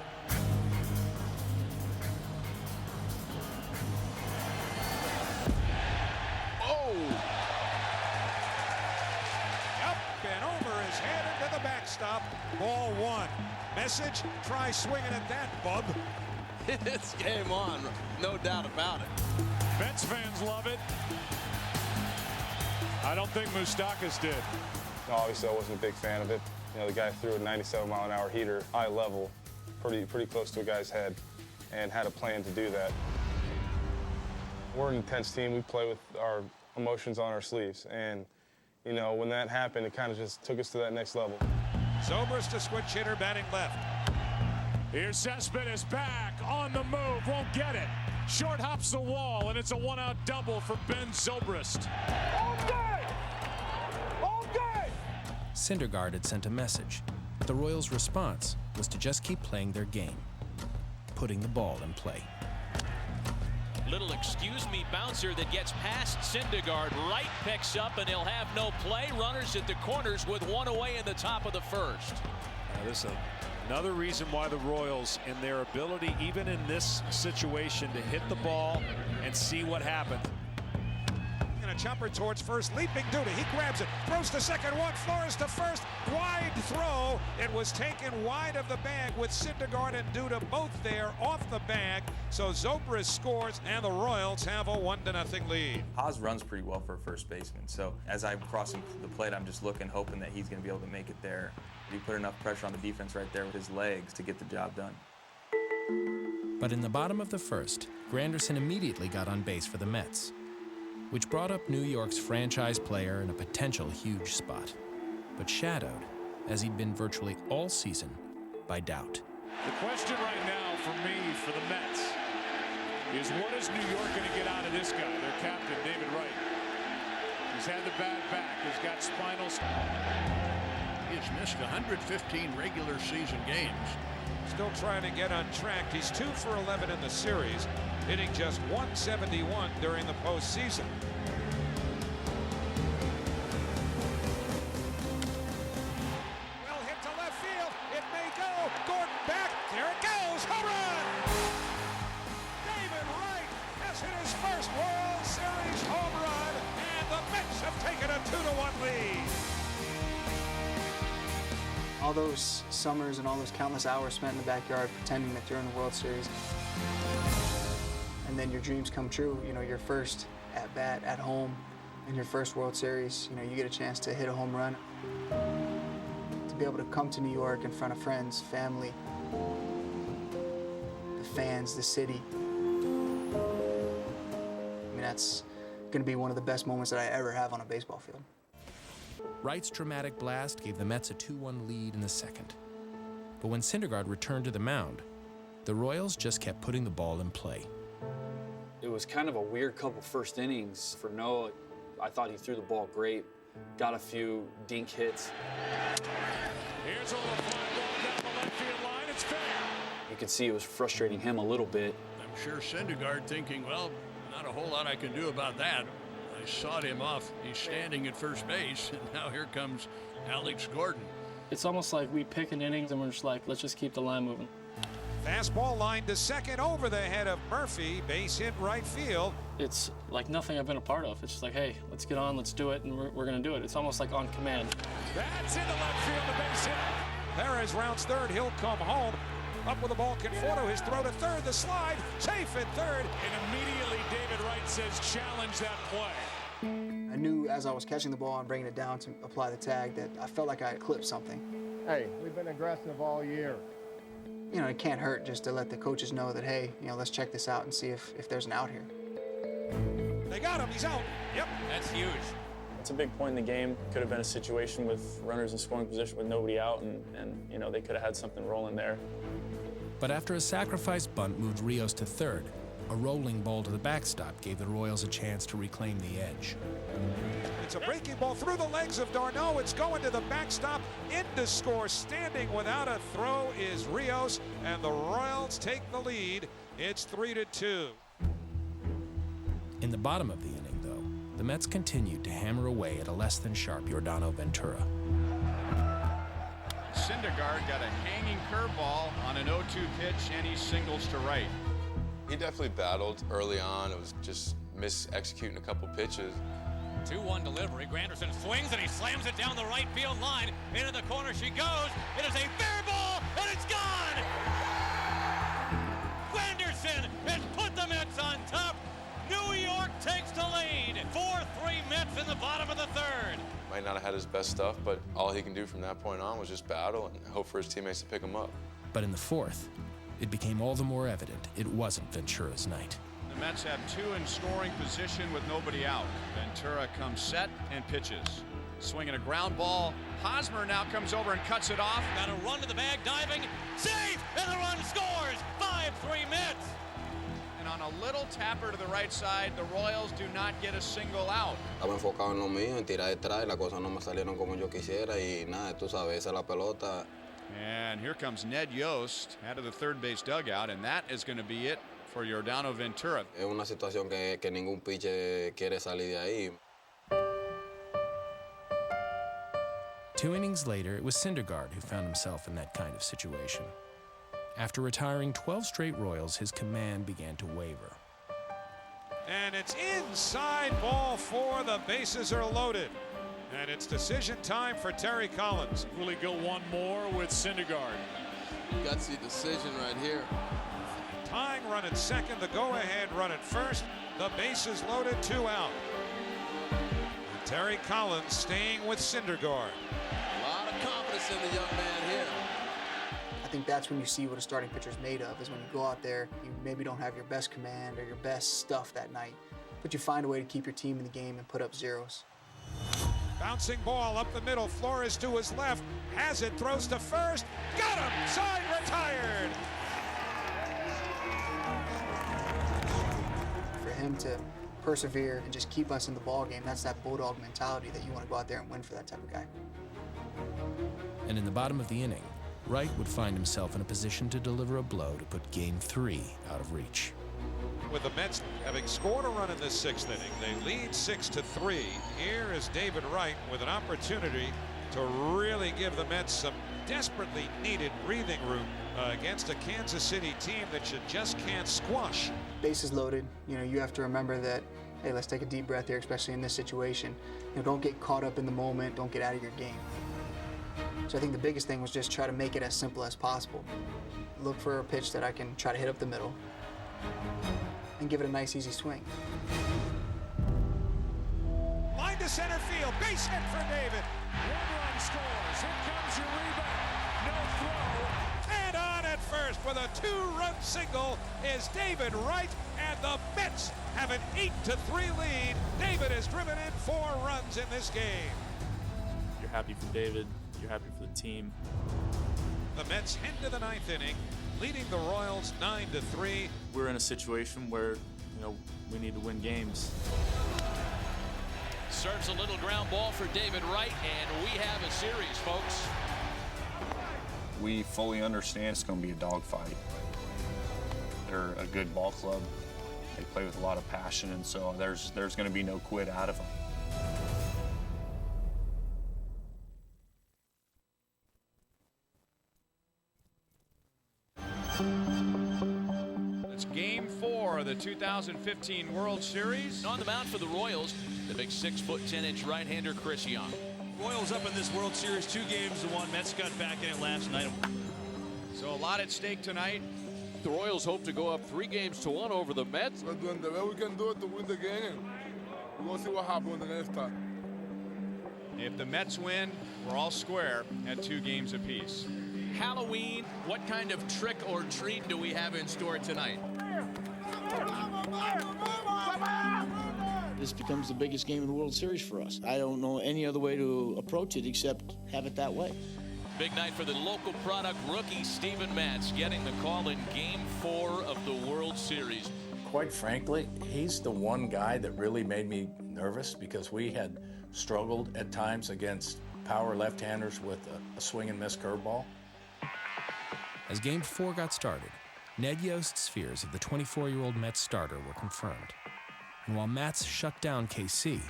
Up and over his head into the backstop. Ball one. Message, try swinging at that, bub. It's game on, no doubt about it. Mets fans love it. I don't think Moustakas did. No, obviously I wasn't a big fan of it. You know, the guy threw a 97-mile-an-hour heater, high level, pretty close to a guy's head, and had a plan to do that. We're an intense team. We play with our emotions on our sleeves, and you know, when that happened, it kind of just took us to that next level. Zobrist, a switch hitter, batting left. Here's Cespedes back on the move, won't get it. Short hops the wall, and it's a one-out double for Ben Zobrist. Syndergaard had sent a message. The Royals' response was to just keep playing their game, putting the ball in play. Little excuse me bouncer that gets past Syndergaard. Wright picks up and he'll have no play. Runners at the corners with one away in the top of the first. This is another reason why the Royals, in their ability, even in this situation, to hit the ball and see what happens. And a chopper towards first, leaping Duda. He grabs it, throws to second, one, Flores to first. Wide throw. It was taken wide of the bag with Syndergaard and Duda both there off the bag. So Zobrist scores, and the Royals have a 1-0 lead. Haas runs pretty well for a first baseman. So as I'm crossing the plate, I'm just looking, hoping that he's going to be able to make it there. He put enough pressure on the defense right there with his legs to get the job done. But in the bottom of the first, Granderson immediately got on base for the Mets, which brought up New York's franchise player in a potential huge spot, but shadowed, as he'd been virtually all season, by doubt. The question right now for me, for the Mets, is what is New York going to get out of this guy, their captain, David Wright? He's had the bad back. He's got spinal... He has missed 115 regular season games. Still trying to get on track. He's 2 for 11 in the series, hitting just .171 during the postseason. Well hit to left field. It may go. Gordon back. There it goes. Home run! David Wright has hit his first World Series home run, and the Mets have taken a All those summers and all those countless hours spent in the backyard pretending that you're in the World Series. And then your dreams come true. You know, your first at-bat at home in your first World Series, you know, you get a chance to hit a home run. To be able to come to New York in front of friends, family, the fans, the city. I mean, that's going to be one of the best moments that I ever have on a baseball field. Wright's dramatic blast gave the Mets a 2-1 lead in the second. But when Syndergaard returned to the mound, the Royals just kept putting the ball in play. It was kind of a weird couple first innings for Noah. I thought he threw the ball great, got a few dink hits. Here's a little fly ball down the left field line. It's fair. You could see it was frustrating him a little bit. I'm sure Syndergaard thinking, well, not a whole lot I can do about that. I sawed him off. He's standing at first base, and now here comes Alex Gordon. It's almost like we pick an innings and we're just like, let's just keep the line moving. Fastball line to second over the head of Murphy. Base hit right field. It's like nothing I've been a part of. It's just like, hey, let's get on, let's do it, and we're going to do it. It's almost like on command. That's into left field, the base hit. Perez rounds third. He'll come home. Up with the ball, Conforto, his throw to third, the slide, safe at third. And immediately David Wright says, challenge that play. I knew as I was catching the ball and bringing it down to apply the tag that I felt like I had clipped something. Hey, we've been aggressive all year. You know, it can't hurt just to let the coaches know that, hey, you know, let's check this out and see if there's an out here. They got him, he's out. Yep. That's huge. It's a big point in the game. Could have been a situation with runners in scoring position with nobody out, and you know, they could have had something rolling there. But after a sacrifice bunt moved Rios to third, a rolling ball to the backstop gave the Royals a chance to reclaim the edge. It's a breaking ball through the legs of Darno. It's going to the backstop. In to score, standing without a throw is Rios, and the Royals take the lead. It's 3-2. In the bottom of the inning, though, the Mets continued to hammer away at a less than sharp Yordano Ventura. Syndergaard got a hanging curveball on an 0-2 pitch, and he singles to right. He definitely battled early on. It was just mis-executing a couple pitches. 2-1 delivery. Granderson swings and he slams it down the right field line. Into the corner she goes. It is a fair ball, and it's gone! Granderson has put the Mets on top. New York takes the lead. 4-3 Mets in the bottom of the third. Might not have had his best stuff, but all he can do from that point on was just battle and hope for his teammates to pick him up. But in the fourth, it became all the more evident it wasn't Ventura's night. The Mets have two in scoring position with nobody out. Ventura comes set and pitches. Swinging a ground ball. Hosmer now comes over and cuts it off. Got a run to the bag, diving, safe, and the run scores. 5-3 Mets. And on a little tapper to the right side, the Royals do not get a single out. Estaba enfocado en lo mío, en tirar detrás, y las cosas no me salieron como yo quisiera, y nada, tú sabes, esa es la pelota. And here comes Ned Yost out of the third base dugout, and that is going to be it for Yordano Ventura. Es una situación que ningún pitcher quiere salir de ahí. 2 innings later, it was Syndergaard who found himself in that kind of situation. After retiring 12 straight Royals, his command began to waver. And it's inside ball 4. The bases are loaded. And it's decision time for Terry Collins. Will he go one more with Syndergaard? Gutsy decision right here. Tying run at second, the go-ahead run at first. The bases loaded, 2 out. Terry Collins staying with Syndergaard. A lot of confidence in the young man here. I think that's when you see what a starting pitcher is made of, is when you go out there, you maybe don't have your best command or your best stuff that night, but you find a way to keep your team in the game and put up zeros. Bouncing ball up the middle, Flores to his left, has it, throws to first, got him, side retired. For him to persevere and just keep us in the ball game, that's that bulldog mentality that you want to go out there and win for that type of guy. And in the bottom of the inning, Wright would find himself in a position to deliver a blow to put Game 3 out of reach. With the Mets having scored a run in this 6th inning, they lead 6-3. Here is David Wright with an opportunity to really give the Mets some desperately needed breathing room against a Kansas City team that you just can't squash. Bases loaded, you know, you have to remember that, hey, let's take a deep breath here, especially in this situation. You know, don't get caught up in the moment, don't get out of your game. So I think the biggest thing was just try to make it as simple as possible. Look for a pitch that I can try to hit up the middle and give it a nice, easy swing. Line to center field, base hit for David. One run scores, here comes your rebound. No throw, and on at first with a 2-run single is David Wright, and the Mets have an 8-3 lead. David has driven in 4 runs in this game. You're happy for David, you're happy for the team. The Mets head to the 9th inning, leading the Royals 9-3. We're in a situation where, we need to win games. Serves a little ground ball for David Wright, and we have a series, folks. We fully understand it's going to be a dogfight. They're a good ball club. They play with a lot of passion, and so there's going to be no quit out of them. It's Game 4 of the 2015 World Series. On the mound for the Royals, the big 6', 10" right-hander Chris Young. Royals up in this World Series 2-1. Mets got back in it last night. So a lot at stake tonight. The Royals hope to go up 3-1 over the Mets. We're doing the best we can do it to win the game, and we're going to see what happens the next time. If the Mets win, we're all square at 2 games apiece. Halloween, what kind of trick or treat do we have in store tonight? This becomes the biggest game in the World Series for us. I don't know any other way to approach it except have it that way. Big night for the local product rookie Steven Matz, getting the call in Game 4 of the World Series. Quite frankly, he's the one guy that really made me nervous because we had struggled at times against power left-handers with a swing and miss curveball. As Game 4 got started, Ned Yost's fears of the 24-year-old Mets starter were confirmed. And while Matz shut down KC,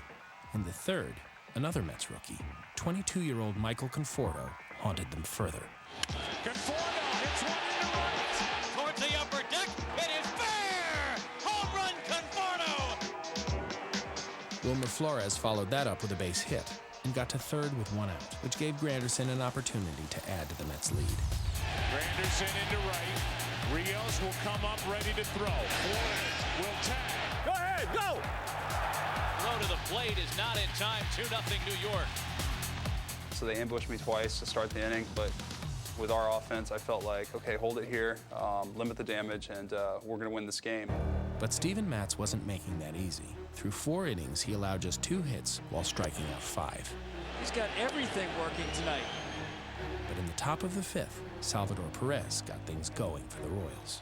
in the third, another Mets rookie, 22-year-old Michael Conforto, haunted them further. Conforto hits one into right. Towards the upper deck, it is fair! Home run, Conforto! Wilmer Flores followed that up with a base hit and got to third with 1 out, which gave Granderson an opportunity to add to the Mets' lead. Granderson into right. Rios will come up ready to throw. Flores will tag. Go ahead, go! Throw to the plate is not in time. 2-0 New York. So they ambushed me twice to start the inning, but with our offense, I felt like, okay, hold it here, limit the damage, and we're going to win this game. But Steven Matz wasn't making that easy. Through 4 innings, he allowed just 2 hits while striking out 5. He's got everything working tonight. But in the top of the 5th, Salvador Perez got things going for the Royals.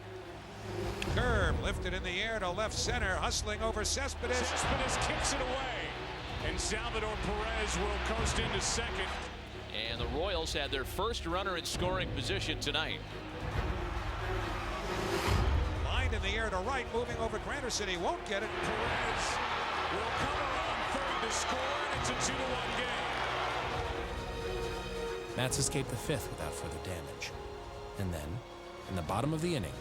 Curve lifted in the air to left center, hustling over Cespedes. Cespedes kicks it away, and Salvador Perez will coast into second. And the Royals had their first runner in scoring position tonight. Lined in the air to right, moving over Granderson. He won't get it. Perez will come around third to score, and it's a 2-1 game. Matz escaped the 5th without further damage. And then, in the bottom of the inning,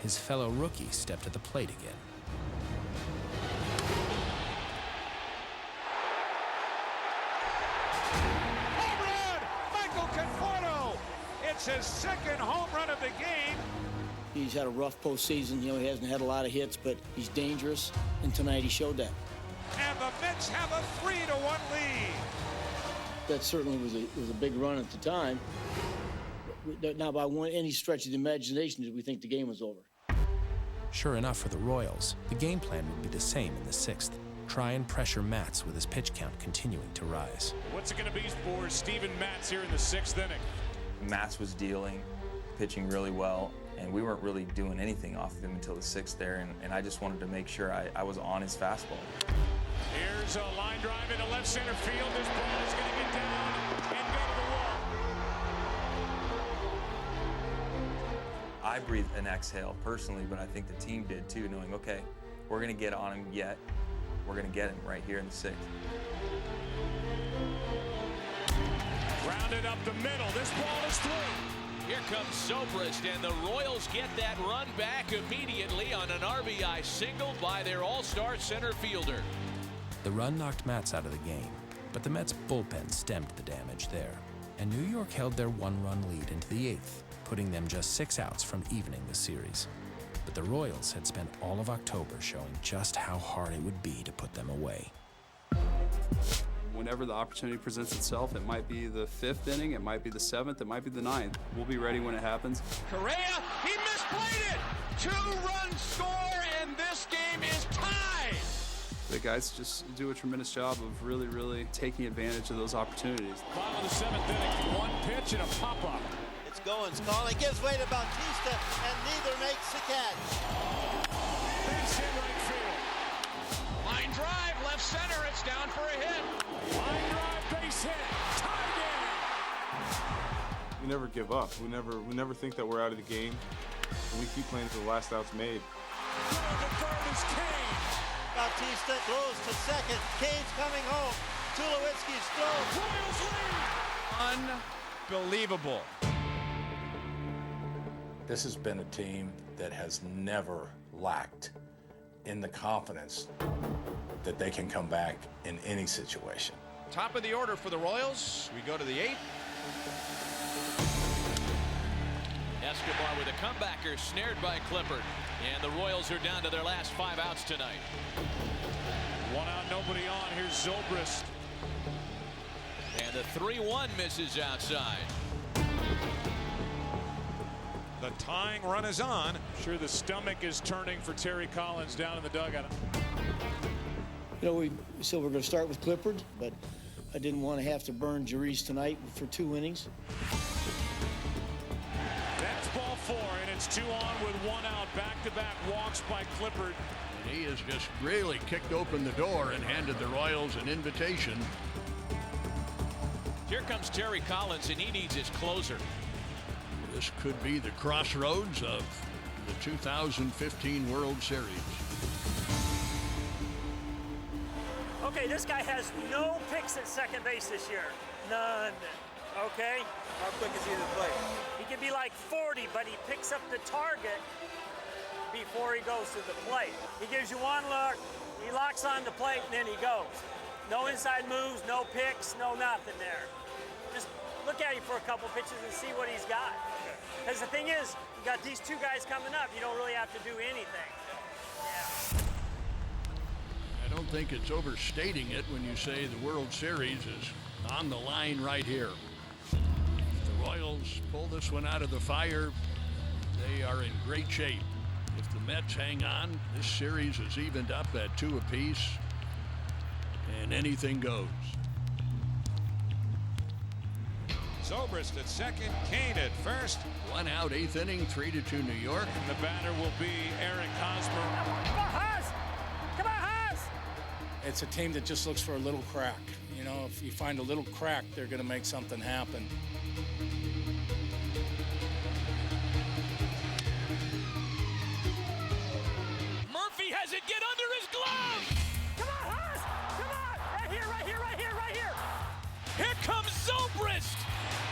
his fellow rookie stepped to the plate again. Home run! Michael Conforto! It's his 2nd home run of the game. He's had a rough postseason. He hasn't had a lot of hits, but he's dangerous, and tonight he showed that. And the Mets have a 3-1 lead. That certainly was a big run at the time. Not by any stretch of the imagination did we think the game was over. Sure enough for the Royals, the game plan would be the same in the 6th. Try and pressure Matz with his pitch count continuing to rise. What's it going to be for Steven Matz here in the 6th inning? Matz was dealing, pitching really well, and we weren't really doing anything off of him until the 6th there, and I just wanted to make sure I was on his fastball. Here's a line drive into left center field. This ball is going to get down and go to the wall. I breathed an exhale personally, but I think the team did too, knowing, okay, we're going to get on him yet. We're going to get him right here in the 6th. Rounded up the middle. This ball is through. Here comes Sobrist, and the Royals get that run back immediately on an RBI single by their all-star center fielder. The run knocked Matz out of the game, but the Mets' bullpen stemmed the damage there. and New York held their one-run lead into the 8th, putting them just 6 outs from evening the series. But the Royals had spent all of October showing just how hard it would be to put them away. Whenever the opportunity presents itself, it might be the 5th inning, it might be the 7th, it might be the 9th. We'll be ready when it happens. Correa, he misplayed it! 2-run score, and this game is tied! The guys just do a tremendous job of really taking advantage of those opportunities. Bottom of the 7th inning, one pitch and a pop-up. It's going, Scully gives way to Bautista, and neither makes the catch. Base hit right field. Line drive, left center, it's down for a hit. Line drive, base hit, tie game. We never give up. We never think that we're out of the game. And we keep playing until the last out's made. Going to third is Kane. Bautista throws to second. Kane's coming home. Tulowitzki's throw. Royals lead. Unbelievable. This has been a team that has never lacked in the confidence that they can come back in any situation. Top of the order for the Royals. We go to the 8th. Escobar with a comebacker, snared by Clippard. And the Royals are down to their last 5 outs tonight. 1 out, nobody on. Here's Zobrist. And the 3-1 misses outside. The tying run is on. I'm sure the stomach is turning for Terry Collins down in the dugout. You know, we said we're going to start with Clippard, but I didn't want to have to burn Jerice tonight for 2 innings. That's ball 4, and it's 2 on with 1 out. Back-to-back walks by Clippard. And he has just really kicked open the door and handed the Royals an invitation. Here comes Terry Collins, and he needs his closer. This could be the crossroads of the 2015 World Series. Okay, this guy has no picks at second base this year. None. Okay? How quick is he to play? He can be like 40, but he picks up the target before he goes to the plate. He gives you 1 look, he locks on the plate, and then he goes. No inside moves, no picks, no nothing there. Just look at him for a couple pitches and see what he's got. Because the thing is, you got these 2 guys coming up, you don't really have to do anything. Yeah. I don't think it's overstating it when you say the World Series is on the line right here. If the Royals pull this one out of the fire, they are in great shape. If the Mets hang on, this series is evened up at 2 apiece, and anything goes. Zobrist at second, Kane at first. 1 out, 8th inning, 3-2 New York. And the batter will be Eric Hosmer. Come on, Haas! Come on, Haas! It's a team that just looks for a little crack. You know, if you find a little crack, they're going to make something happen. Murphy has it, get under his glove! Come on, Haas! Come on! Right here, right here, right here, right here! Here comes Zobrist!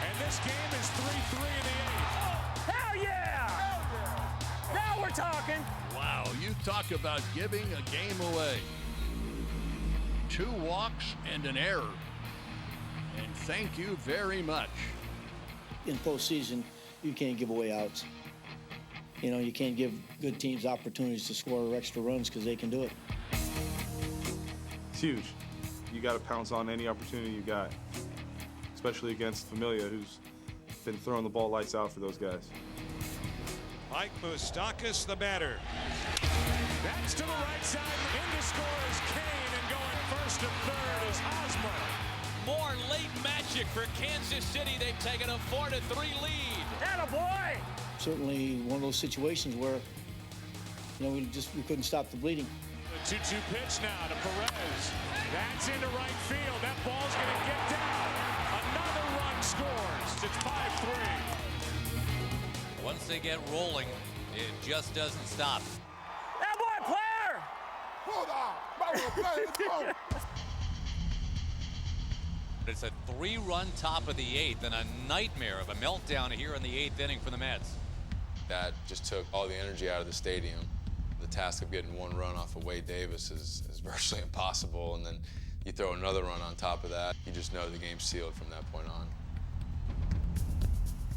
And this game is 3-3 in the 8th. Hell yeah! Hell yeah! Now we're talking! Wow, you talk about giving a game away. 2 walks and an error. And thank you very much. In postseason, you can't give away outs. You know, you can't give good teams opportunities to score extra runs because they can do it. It's huge. You got to pounce on any opportunity you got, especially against Familia, who's been throwing the ball lights out for those guys. Mike Moustakas, the batter. That's to the right side. In to score is Kane, and going first and third is Hosmer. More late magic for Kansas City. They've taken a 4-3 lead. Attaboy! Certainly one of those situations where, you know, we couldn't stop the bleeding. The 2-2 pitch now to Perez. That's into right field. That ball's going to get down. Another run scores. It's 5-3. Once they get rolling, it just doesn't stop. That boy, player! Hold on! Play, let's go! It's a 3-run top of the 8th and a nightmare of a meltdown here in the 8th inning for the Mets. That just took all the energy out of the stadium. The task of getting 1 run off of Wade Davis is virtually impossible, and then you throw another run on top of that. You just know the game's sealed from that point on.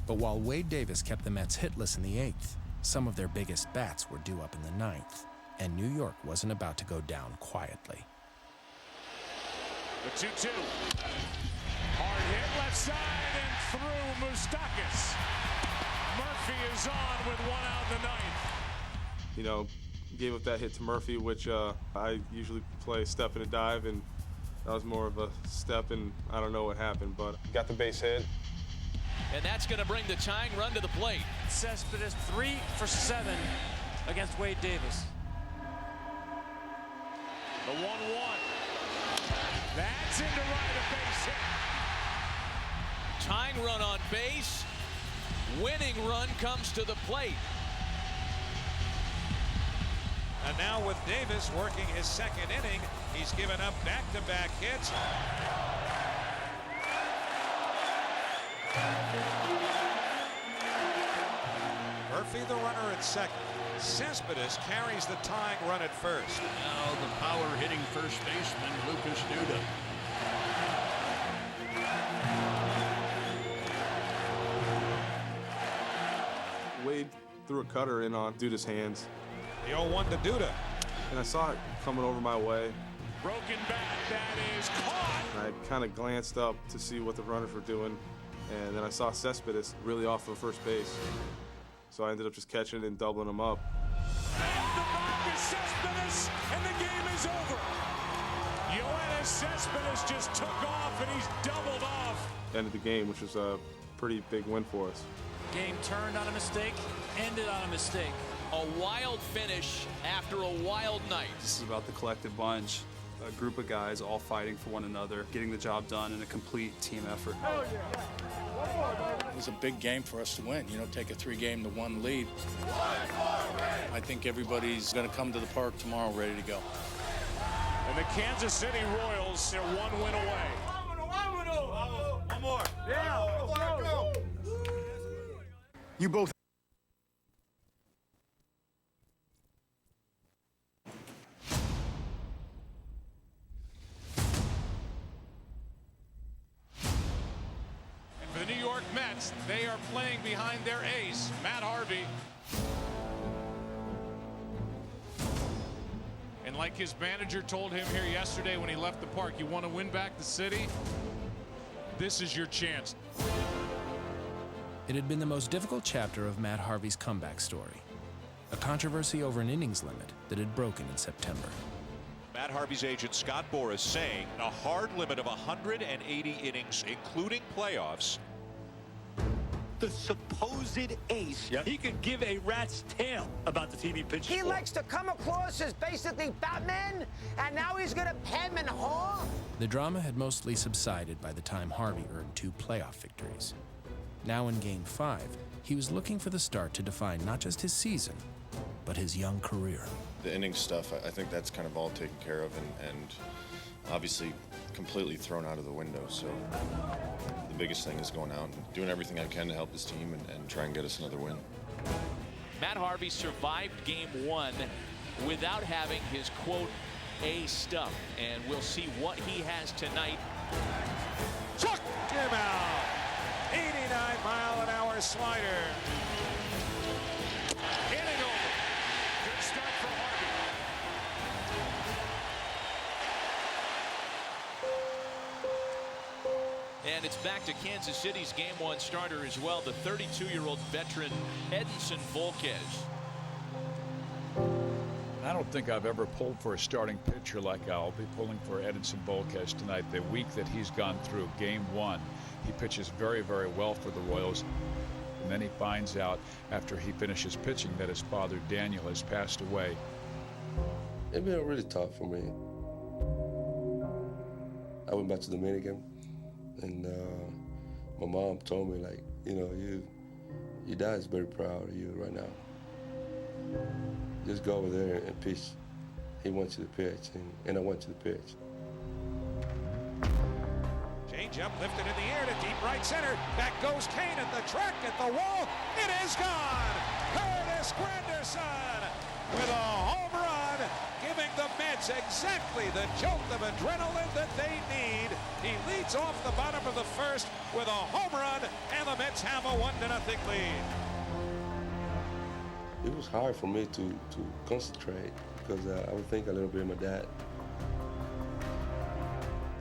But while Wade Davis kept the Mets hitless in the 8th, some of their biggest bats were due up in the 9th, and New York wasn't about to go down quietly. The 2-2. Hard hit left side and through Moustakas. Murphy is on with 1 out in the 9th. You know, gave up that hit to Murphy, which I usually play step and a dive, and that was more of a step, and I don't know what happened, but got the base hit. And that's going to bring the tying run to the plate. Cespedes 3 for 7 against Wade Davis. The 1-1. That's into right, a base hit. Tying run on base. Winning run comes to the plate. And now with Davis working his 2nd inning, he's given up back-to-back hits. Murphy the runner at 2nd. Cespedes carries the tying run at 1st. Now the power hitting first baseman, Lucas Duda. Wade threw a cutter in on Duda's hands. The 0-1 to Duda. And I saw it coming over my way. Broken bat, that is caught. I kind of glanced up to see what the runners were doing, and then I saw Cespedes really off of first base. So I ended up just catching it and doubling him up. And the back is Cespedes, and the game is over. Yoenis Cespedes just took off, and he's doubled off. Ended the game, which was a pretty big win for us. Game turned on a mistake, ended on a mistake. A wild finish after a wild night. This is about the collective bunch, a group of guys all fighting for one another, getting the job done in a complete team effort. It was a big game for us to win, you know, take a 3-game-to-1 lead. I think everybody's going to come to the park tomorrow ready to go. And the Kansas City Royals are 1 win away. One more. Yeah. Go. You both. And for the New York Mets, they are playing behind their ace, Matt Harvey. And like his manager told him here yesterday when he left the park, you want to win back the city? This is your chance. It had been the most difficult chapter of Matt Harvey's comeback story. A controversy over an innings limit that had broken in September. Matt Harvey's agent Scott Boras saying a hard limit of 180 innings, including playoffs. The supposed ace, he could give a rat's tail about the team he pitches He for. likes to come across as basically Batman, and now he's gonna hem and haw? The drama had mostly subsided by the time Harvey earned 2 playoff victories. Now in Game 5, he was looking for the start to define not just his season, but his young career. The inning stuff, I think that's kind of all taken care of and obviously completely thrown out of the window. So the biggest thing is going out and doing everything I can to help his team and try and get us another win. Matt Harvey survived Game 1 without having his, quote, A stuff. And we'll see what he has tonight. Chuck him out. 89-mile-an-hour slider. Inning over. Good start for Harvey. And it's back to Kansas City's Game 1 starter as well, the 32-year-old veteran Edinson Volquez. I don't think I've ever pulled for a starting pitcher like I'll be pulling for Edinson Volquez tonight. The week that he's gone through, Game 1, he pitches very, very well for the Royals. And then he finds out after he finishes pitching that his father, Daniel, has passed away. It's been really tough for me. I went back to Dominican, and my mom told me, like, you know, your dad is very proud of you right now. Just go over there and pitch. He wants you to pitch, and I want you to pitch. Change up, lifted in the air to deep right center. Back goes Kane at the track, at the wall. It is gone. Curtis Granderson with a home run, giving the Mets It's exactly the jolt of adrenaline that they need. He leads off the bottom of the first with a home run, and the Mets have a 1-0 lead. It was hard for me to concentrate because I would think a little bit of my dad.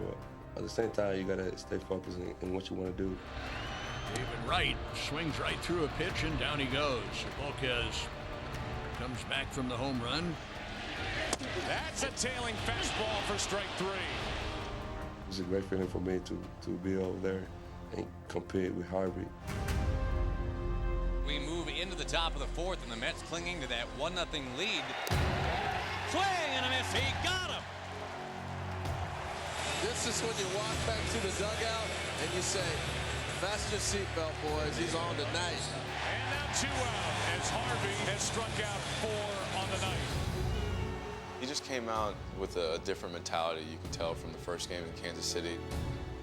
But at the same time, you gotta stay focused in what you want to do. David Wright swings right through a pitch, and down he goes. Volquez comes back from the home run. That's a tailing fastball for strike 3. It's a great feeling for me to be over there and compete with Harvey. We move into the top of the fourth, and the Mets clinging to that 1-0 lead. Swing and a miss. He got him. This is when you walk back to the dugout and you say, fasten your seatbelt, boys. He's on tonight. And now 2 out as Harvey has struck out 4 on the night. He just came out with a different mentality. You can tell from the first game in Kansas City.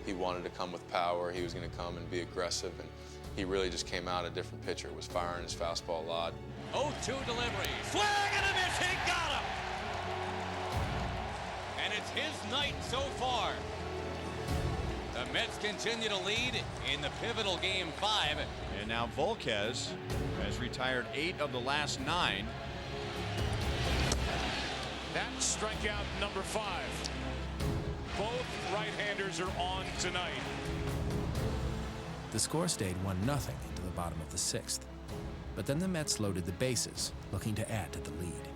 He wanted to come with power. He was going to come and be aggressive, and he really just came out a different pitcher. Was firing his fastball a lot. 0-2 delivery. Swing and a miss. He got him. And it's his night so far. The Mets continue to lead in the pivotal Game 5. And now Volquez has retired 8 of the last 9. That's strikeout number 5. Both right-handers are on tonight. The score stayed 1-0 into the bottom of the 6th. But then the Mets loaded the bases, looking to add to the lead.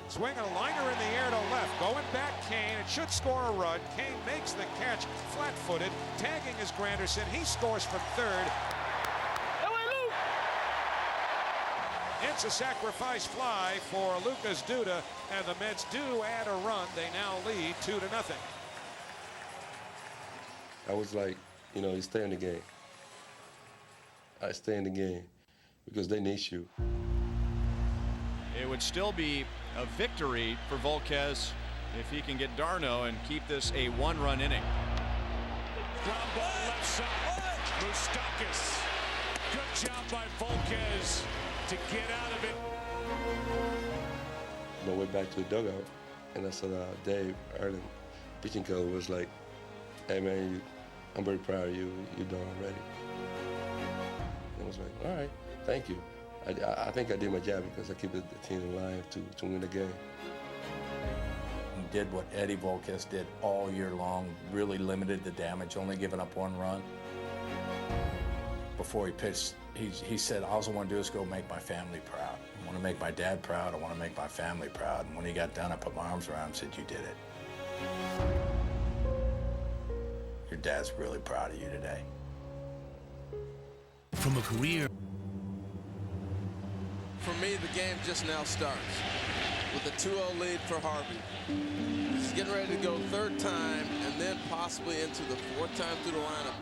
Swing and a liner in the air to left. Going back, Kane. It should score a run. Kane makes the catch, flat-footed, tagging is Granderson. He scores from third. It's a sacrifice fly for Lucas Duda, and the Mets do add a run. They now lead 2-0. I was like, you stay in the game. I stay in the game because they need you. It would still be a victory for Volquez if he can get Darno and keep this a 1-run inning. Ground ball left side. Moustakis. Good job by Volquez to get out of it. I went back to the dugout, and I saw Dave Erlin, pitching coach, was like, "Hey man, I'm very proud of you. You're done already." And I was like, "All right, thank you." I think I did my job because I kept the team alive to win the game. He did what Eddie Volquez did all year long, really limited the damage, only giving up 1 run. Before he pitched, he said, all I want to do is go make my family proud. I want to make my dad proud. I want to make my family proud. And when he got done, I put my arms around him and said, you did it. Your dad's really proud of you today. From a career. For me, the game just now starts with a 2-0 lead for Harvey. He's getting ready to go 3rd time and then possibly into the 4th time through the lineup.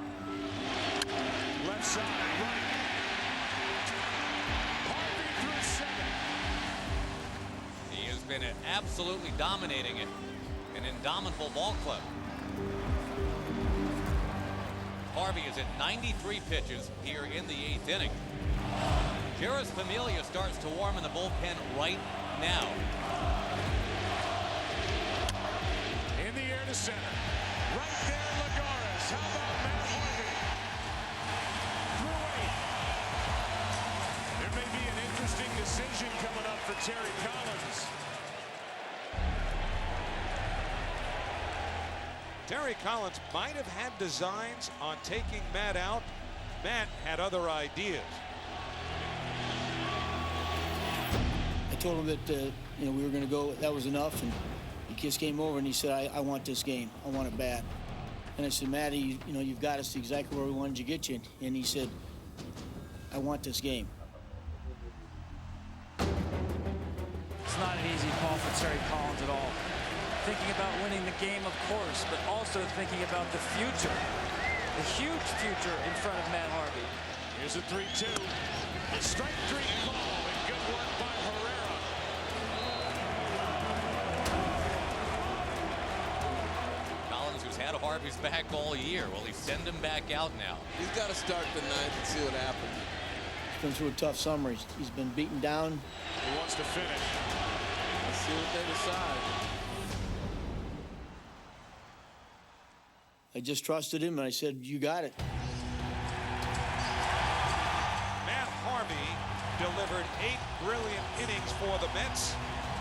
Left side, right. Harvey through 7. He has been absolutely dominating it. An indomitable ball club. Harvey is at 93 pitches here in the 8th inning. Jeurys Familia starts to warm in the bullpen right now. In the air to center. Right there, Lagares. How about Matt Harvey? Through 8. There may be an interesting decision coming up for Terry Collins. Terry Collins might have had designs on taking Matt out. Matt had other ideas. I told him that we were going to go. That was enough, and he just came over and he said, "I want this game. I want it bad." And I said, "Matty, you've got us exactly where we wanted to get you." And he said, "I want this game." It's not an easy call for Terry Collins at all. Thinking about winning the game, of course, but also thinking about the future. The huge future in front of Matt Harvey. Here's a 3-2. A strike 3 call, and good work by Herrera. Collins, who's had Harvey's back all year, will he send him back out now? He's got to start the 9th and see what happens. He's been through a tough summer. He's been beaten down. He wants to finish. Let's see what they decide. I just trusted him, and I said, you got it. Matt Harvey delivered 8 brilliant innings for the Mets,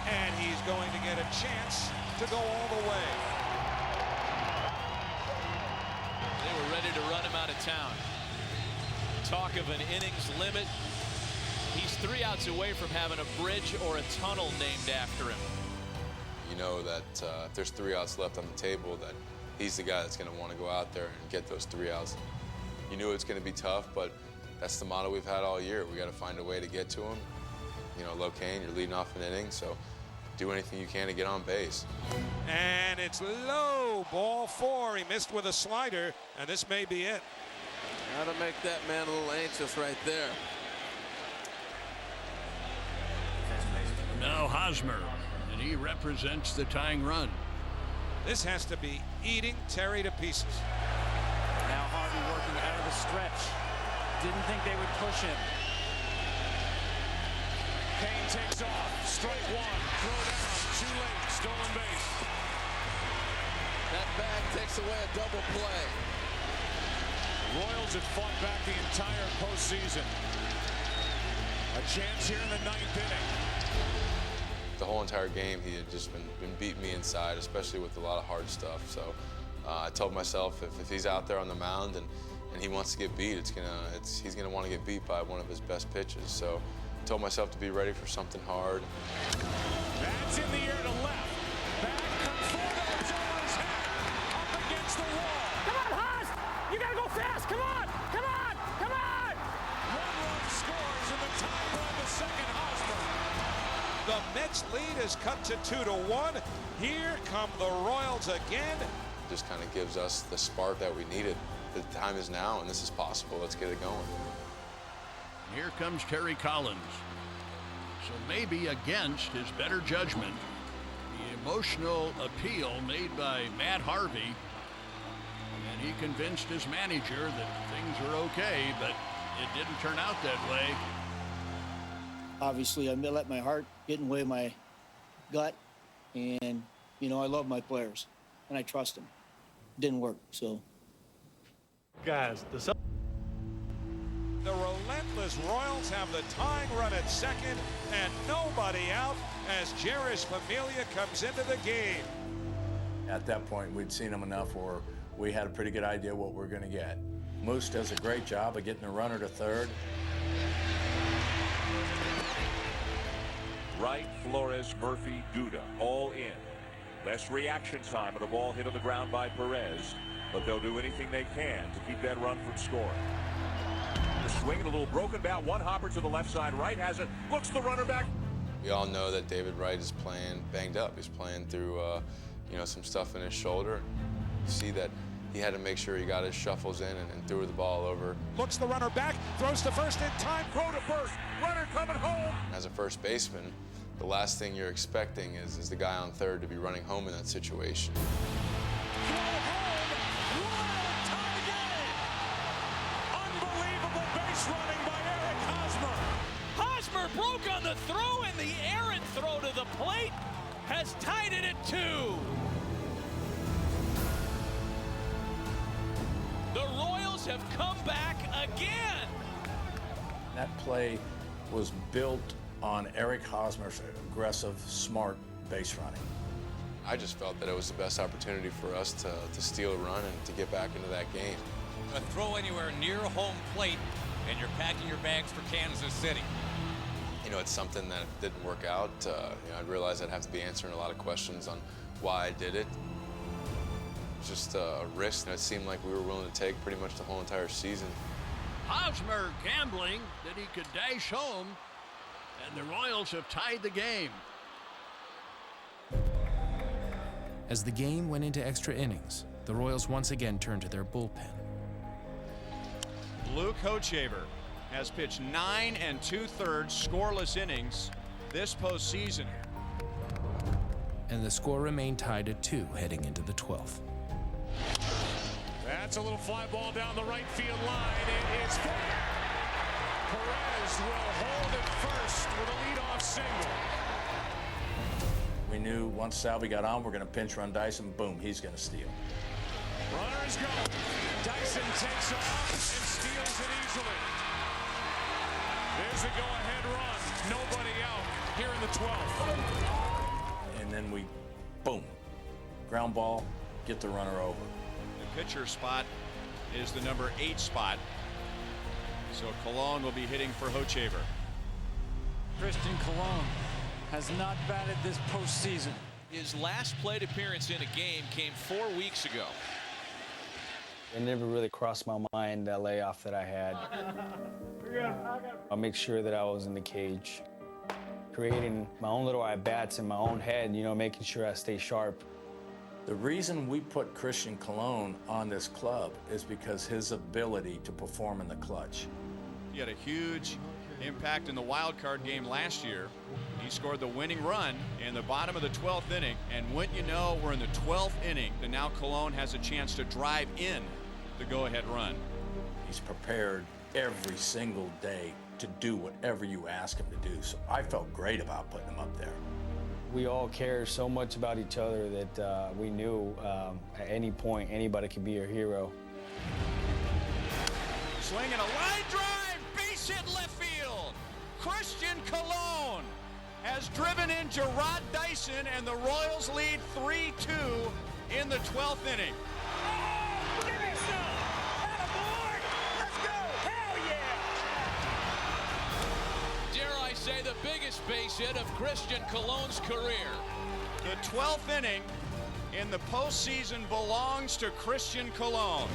and he's going to get a chance to go all the way. They were ready to run him out of town. Talk of an innings limit. He's 3 outs away from having a bridge or a tunnel named after him. You know that if there's 3 outs left on the table, that he's the guy that's going to want to go out there and get those 3 outs. You knew it's going to be tough, but that's the motto we've had all year. We got to find a way to get to him. You know, Locaine, you're leading off an inning, so do anything you can to get on base. And it's low, ball 4. He missed with a slider, and this may be it. Got to make that man a little anxious right there. Now Hosmer, and he represents the tying run. This has to be eating Terry to pieces. Now Harvey working out of the stretch. Didn't think they would push him. Kane takes off. Strike 1. Throw down. Too late. Stolen base. That bag takes away a double play. Royals had fought back the entire postseason. A chance here in the 9th inning. The whole entire game, he had just been beating me inside, especially with a lot of hard stuff. So I told myself if he's out there on the mound and he wants to get beat, he's gonna want to get beat by one of his best pitches. So I told myself to be ready for something hard. That's in the air to left. Back comes forward. It's over his head. Up against the wall. Come on, Haas! You gotta go fast. Come on! Come on! Come on! 1 run scores in the tying run to second. Hosmer. The Mets lead is cut to 2-1. Here come the Royals again. Just kind of gives us the spark that we needed. The time is now, and this is possible. Let's get it going. Here comes Terry Collins. So maybe against his better judgment, the emotional appeal made by Matt Harvey, and he convinced his manager that things were okay, but it didn't turn out that way. Obviously, I let my heart get in the way of my gut, and, you know, I love my players, and I trust them. It didn't work, so. Guys, the relentless Royals have the tying run at second, and nobody out as Jeurys Familia comes into the game. At that point, we'd seen him enough where we had a pretty good idea what we're going to get. Moose does a great job of getting a runner to third. Wright, Flores, Murphy, Duda, all in. Less reaction time of the ball hit on the ground by Perez, but they'll do anything they can to keep that run from scoring. The swing and a little broken bat, one hopper to the left side. Wright has it, looks the runner back. We all know that David Wright is playing banged up. He's playing through, you know, some stuff in his shoulder. You see that he had to make sure he got his shuffles in and threw the ball over. Looks the runner back, throws to first in time, throw to first, runner coming home. As a first baseman, the last thing you're expecting is the guy on third to be running home in that situation. Unbelievable base running by Eric Hosmer. Hosmer broke on the throw, and the errant throw to the plate has tied it at 2. The Royals have come back again. That play was built on Eric Hosmer's aggressive, smart base running. I just felt that it was the best opportunity for us to steal a run and to get back into that game. A throw anywhere near home plate, and you're packing your bags for Kansas City. You know, it's something that didn't work out. You know, I realized I'd have to be answering a lot of questions on why I did it. It was just a risk that it seemed like we were willing to take pretty much the whole entire season. Hosmer gambling that he could dash home, and the Royals have tied the game. As the game went into extra innings, the Royals once again turned to their bullpen. Luke Hochevar has pitched 9 2/3 scoreless innings this postseason. And the score remained tied at 2 heading into the 12th. That's a little fly ball down the right field line. It is fair. Perez will hold it first with a leadoff single. We knew once Salvi got on, we're going to pinch run Dyson. Boom, he's going to steal. Runner is going. Dyson takes off and steals it easily. There's the go-ahead run. Nobody out here in the 12th. And then we, boom, ground ball, get the runner over. The pitcher spot is the number 8 spot. So Colon will be hitting for Hochevar. Christian Colon has not batted this postseason. His last plate appearance in a game came 4 weeks ago. It never really crossed my mind, that layoff that I had. I'll make sure that I was in the cage, creating my own little at-bats in my own head, you know, making sure I stay sharp. The reason we put Christian Colon on this club is because his ability to perform in the clutch. He had a huge impact in the wild card game last year. He scored the winning run in the bottom of the 12th inning, and wouldn't you know, we're in the 12th inning, and now Colon has a chance to drive in the go-ahead run. He's prepared every single day to do whatever you ask him to do, so I felt great about putting him up there. We all care so much about each other that we knew at any point anybody could be a hero. Swinging a line drive, base hit left field. Christian Colon has driven in Gerard Dyson, and the Royals lead 3-2 in the 12th inning. Oh, give me some! Attaboy! Let's go! Hell yeah! Dare I say the biggest base hit of Christian Colon's career. The 12th inning in the postseason belongs to Christian Colon.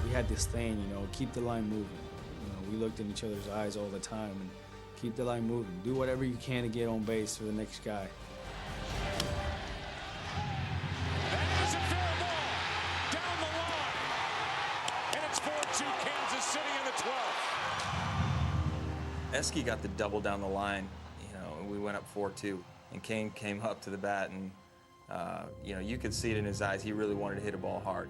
We had this thing, you know, keep the line moving. You know, we looked in each other's eyes all the time and keep the line moving. Do whatever you can to get on base for the next guy. That is a fair ball down the line. And it's 4-2 Kansas City in the 12th. Eski got the double down the line. You know, we went up 4-2, and Kane came up to the bat, and you know, you could see it in his eyes. He really wanted to hit a ball hard.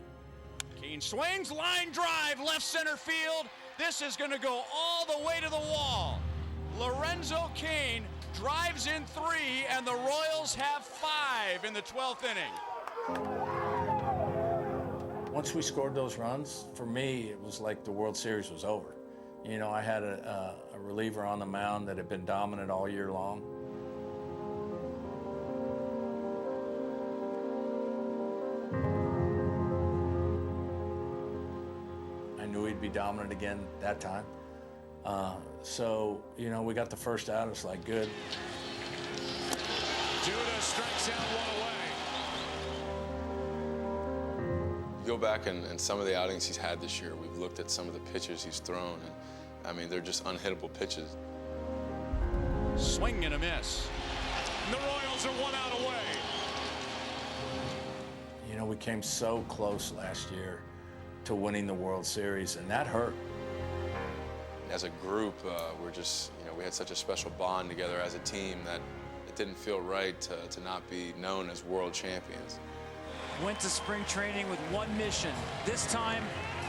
Kane swings, line drive, left center field. This is going to go all the way to the wall. Lorenzo Kane drives in 3, and the Royals have 5 in the 12th inning. Once we scored those runs, for me, it was like the World Series was over. You know, I had a reliever on the mound that had been dominant all year long. I knew he'd be dominant again that time. So, you know, we got the first out. It's like, good. Judah strikes out one away. Go back and some of the outings he's had this year, we've looked at some of the pitches he's thrown, and I mean, they're just unhittable pitches. Swing and a miss. And the Royals are 1 out away. You know, we came so close last year to winning the World Series, and that hurt. As a group, we're just, you know, we had such a special bond together as a team that it didn't feel right to not be known as world champions. Went to spring training with one mission. This time,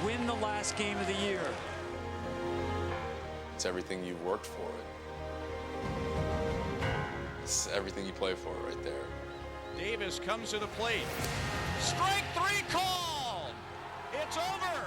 win the last game of the year. It's everything you've worked for. It's everything you play for right there. Davis comes to the plate. Strike 3 called. It's over.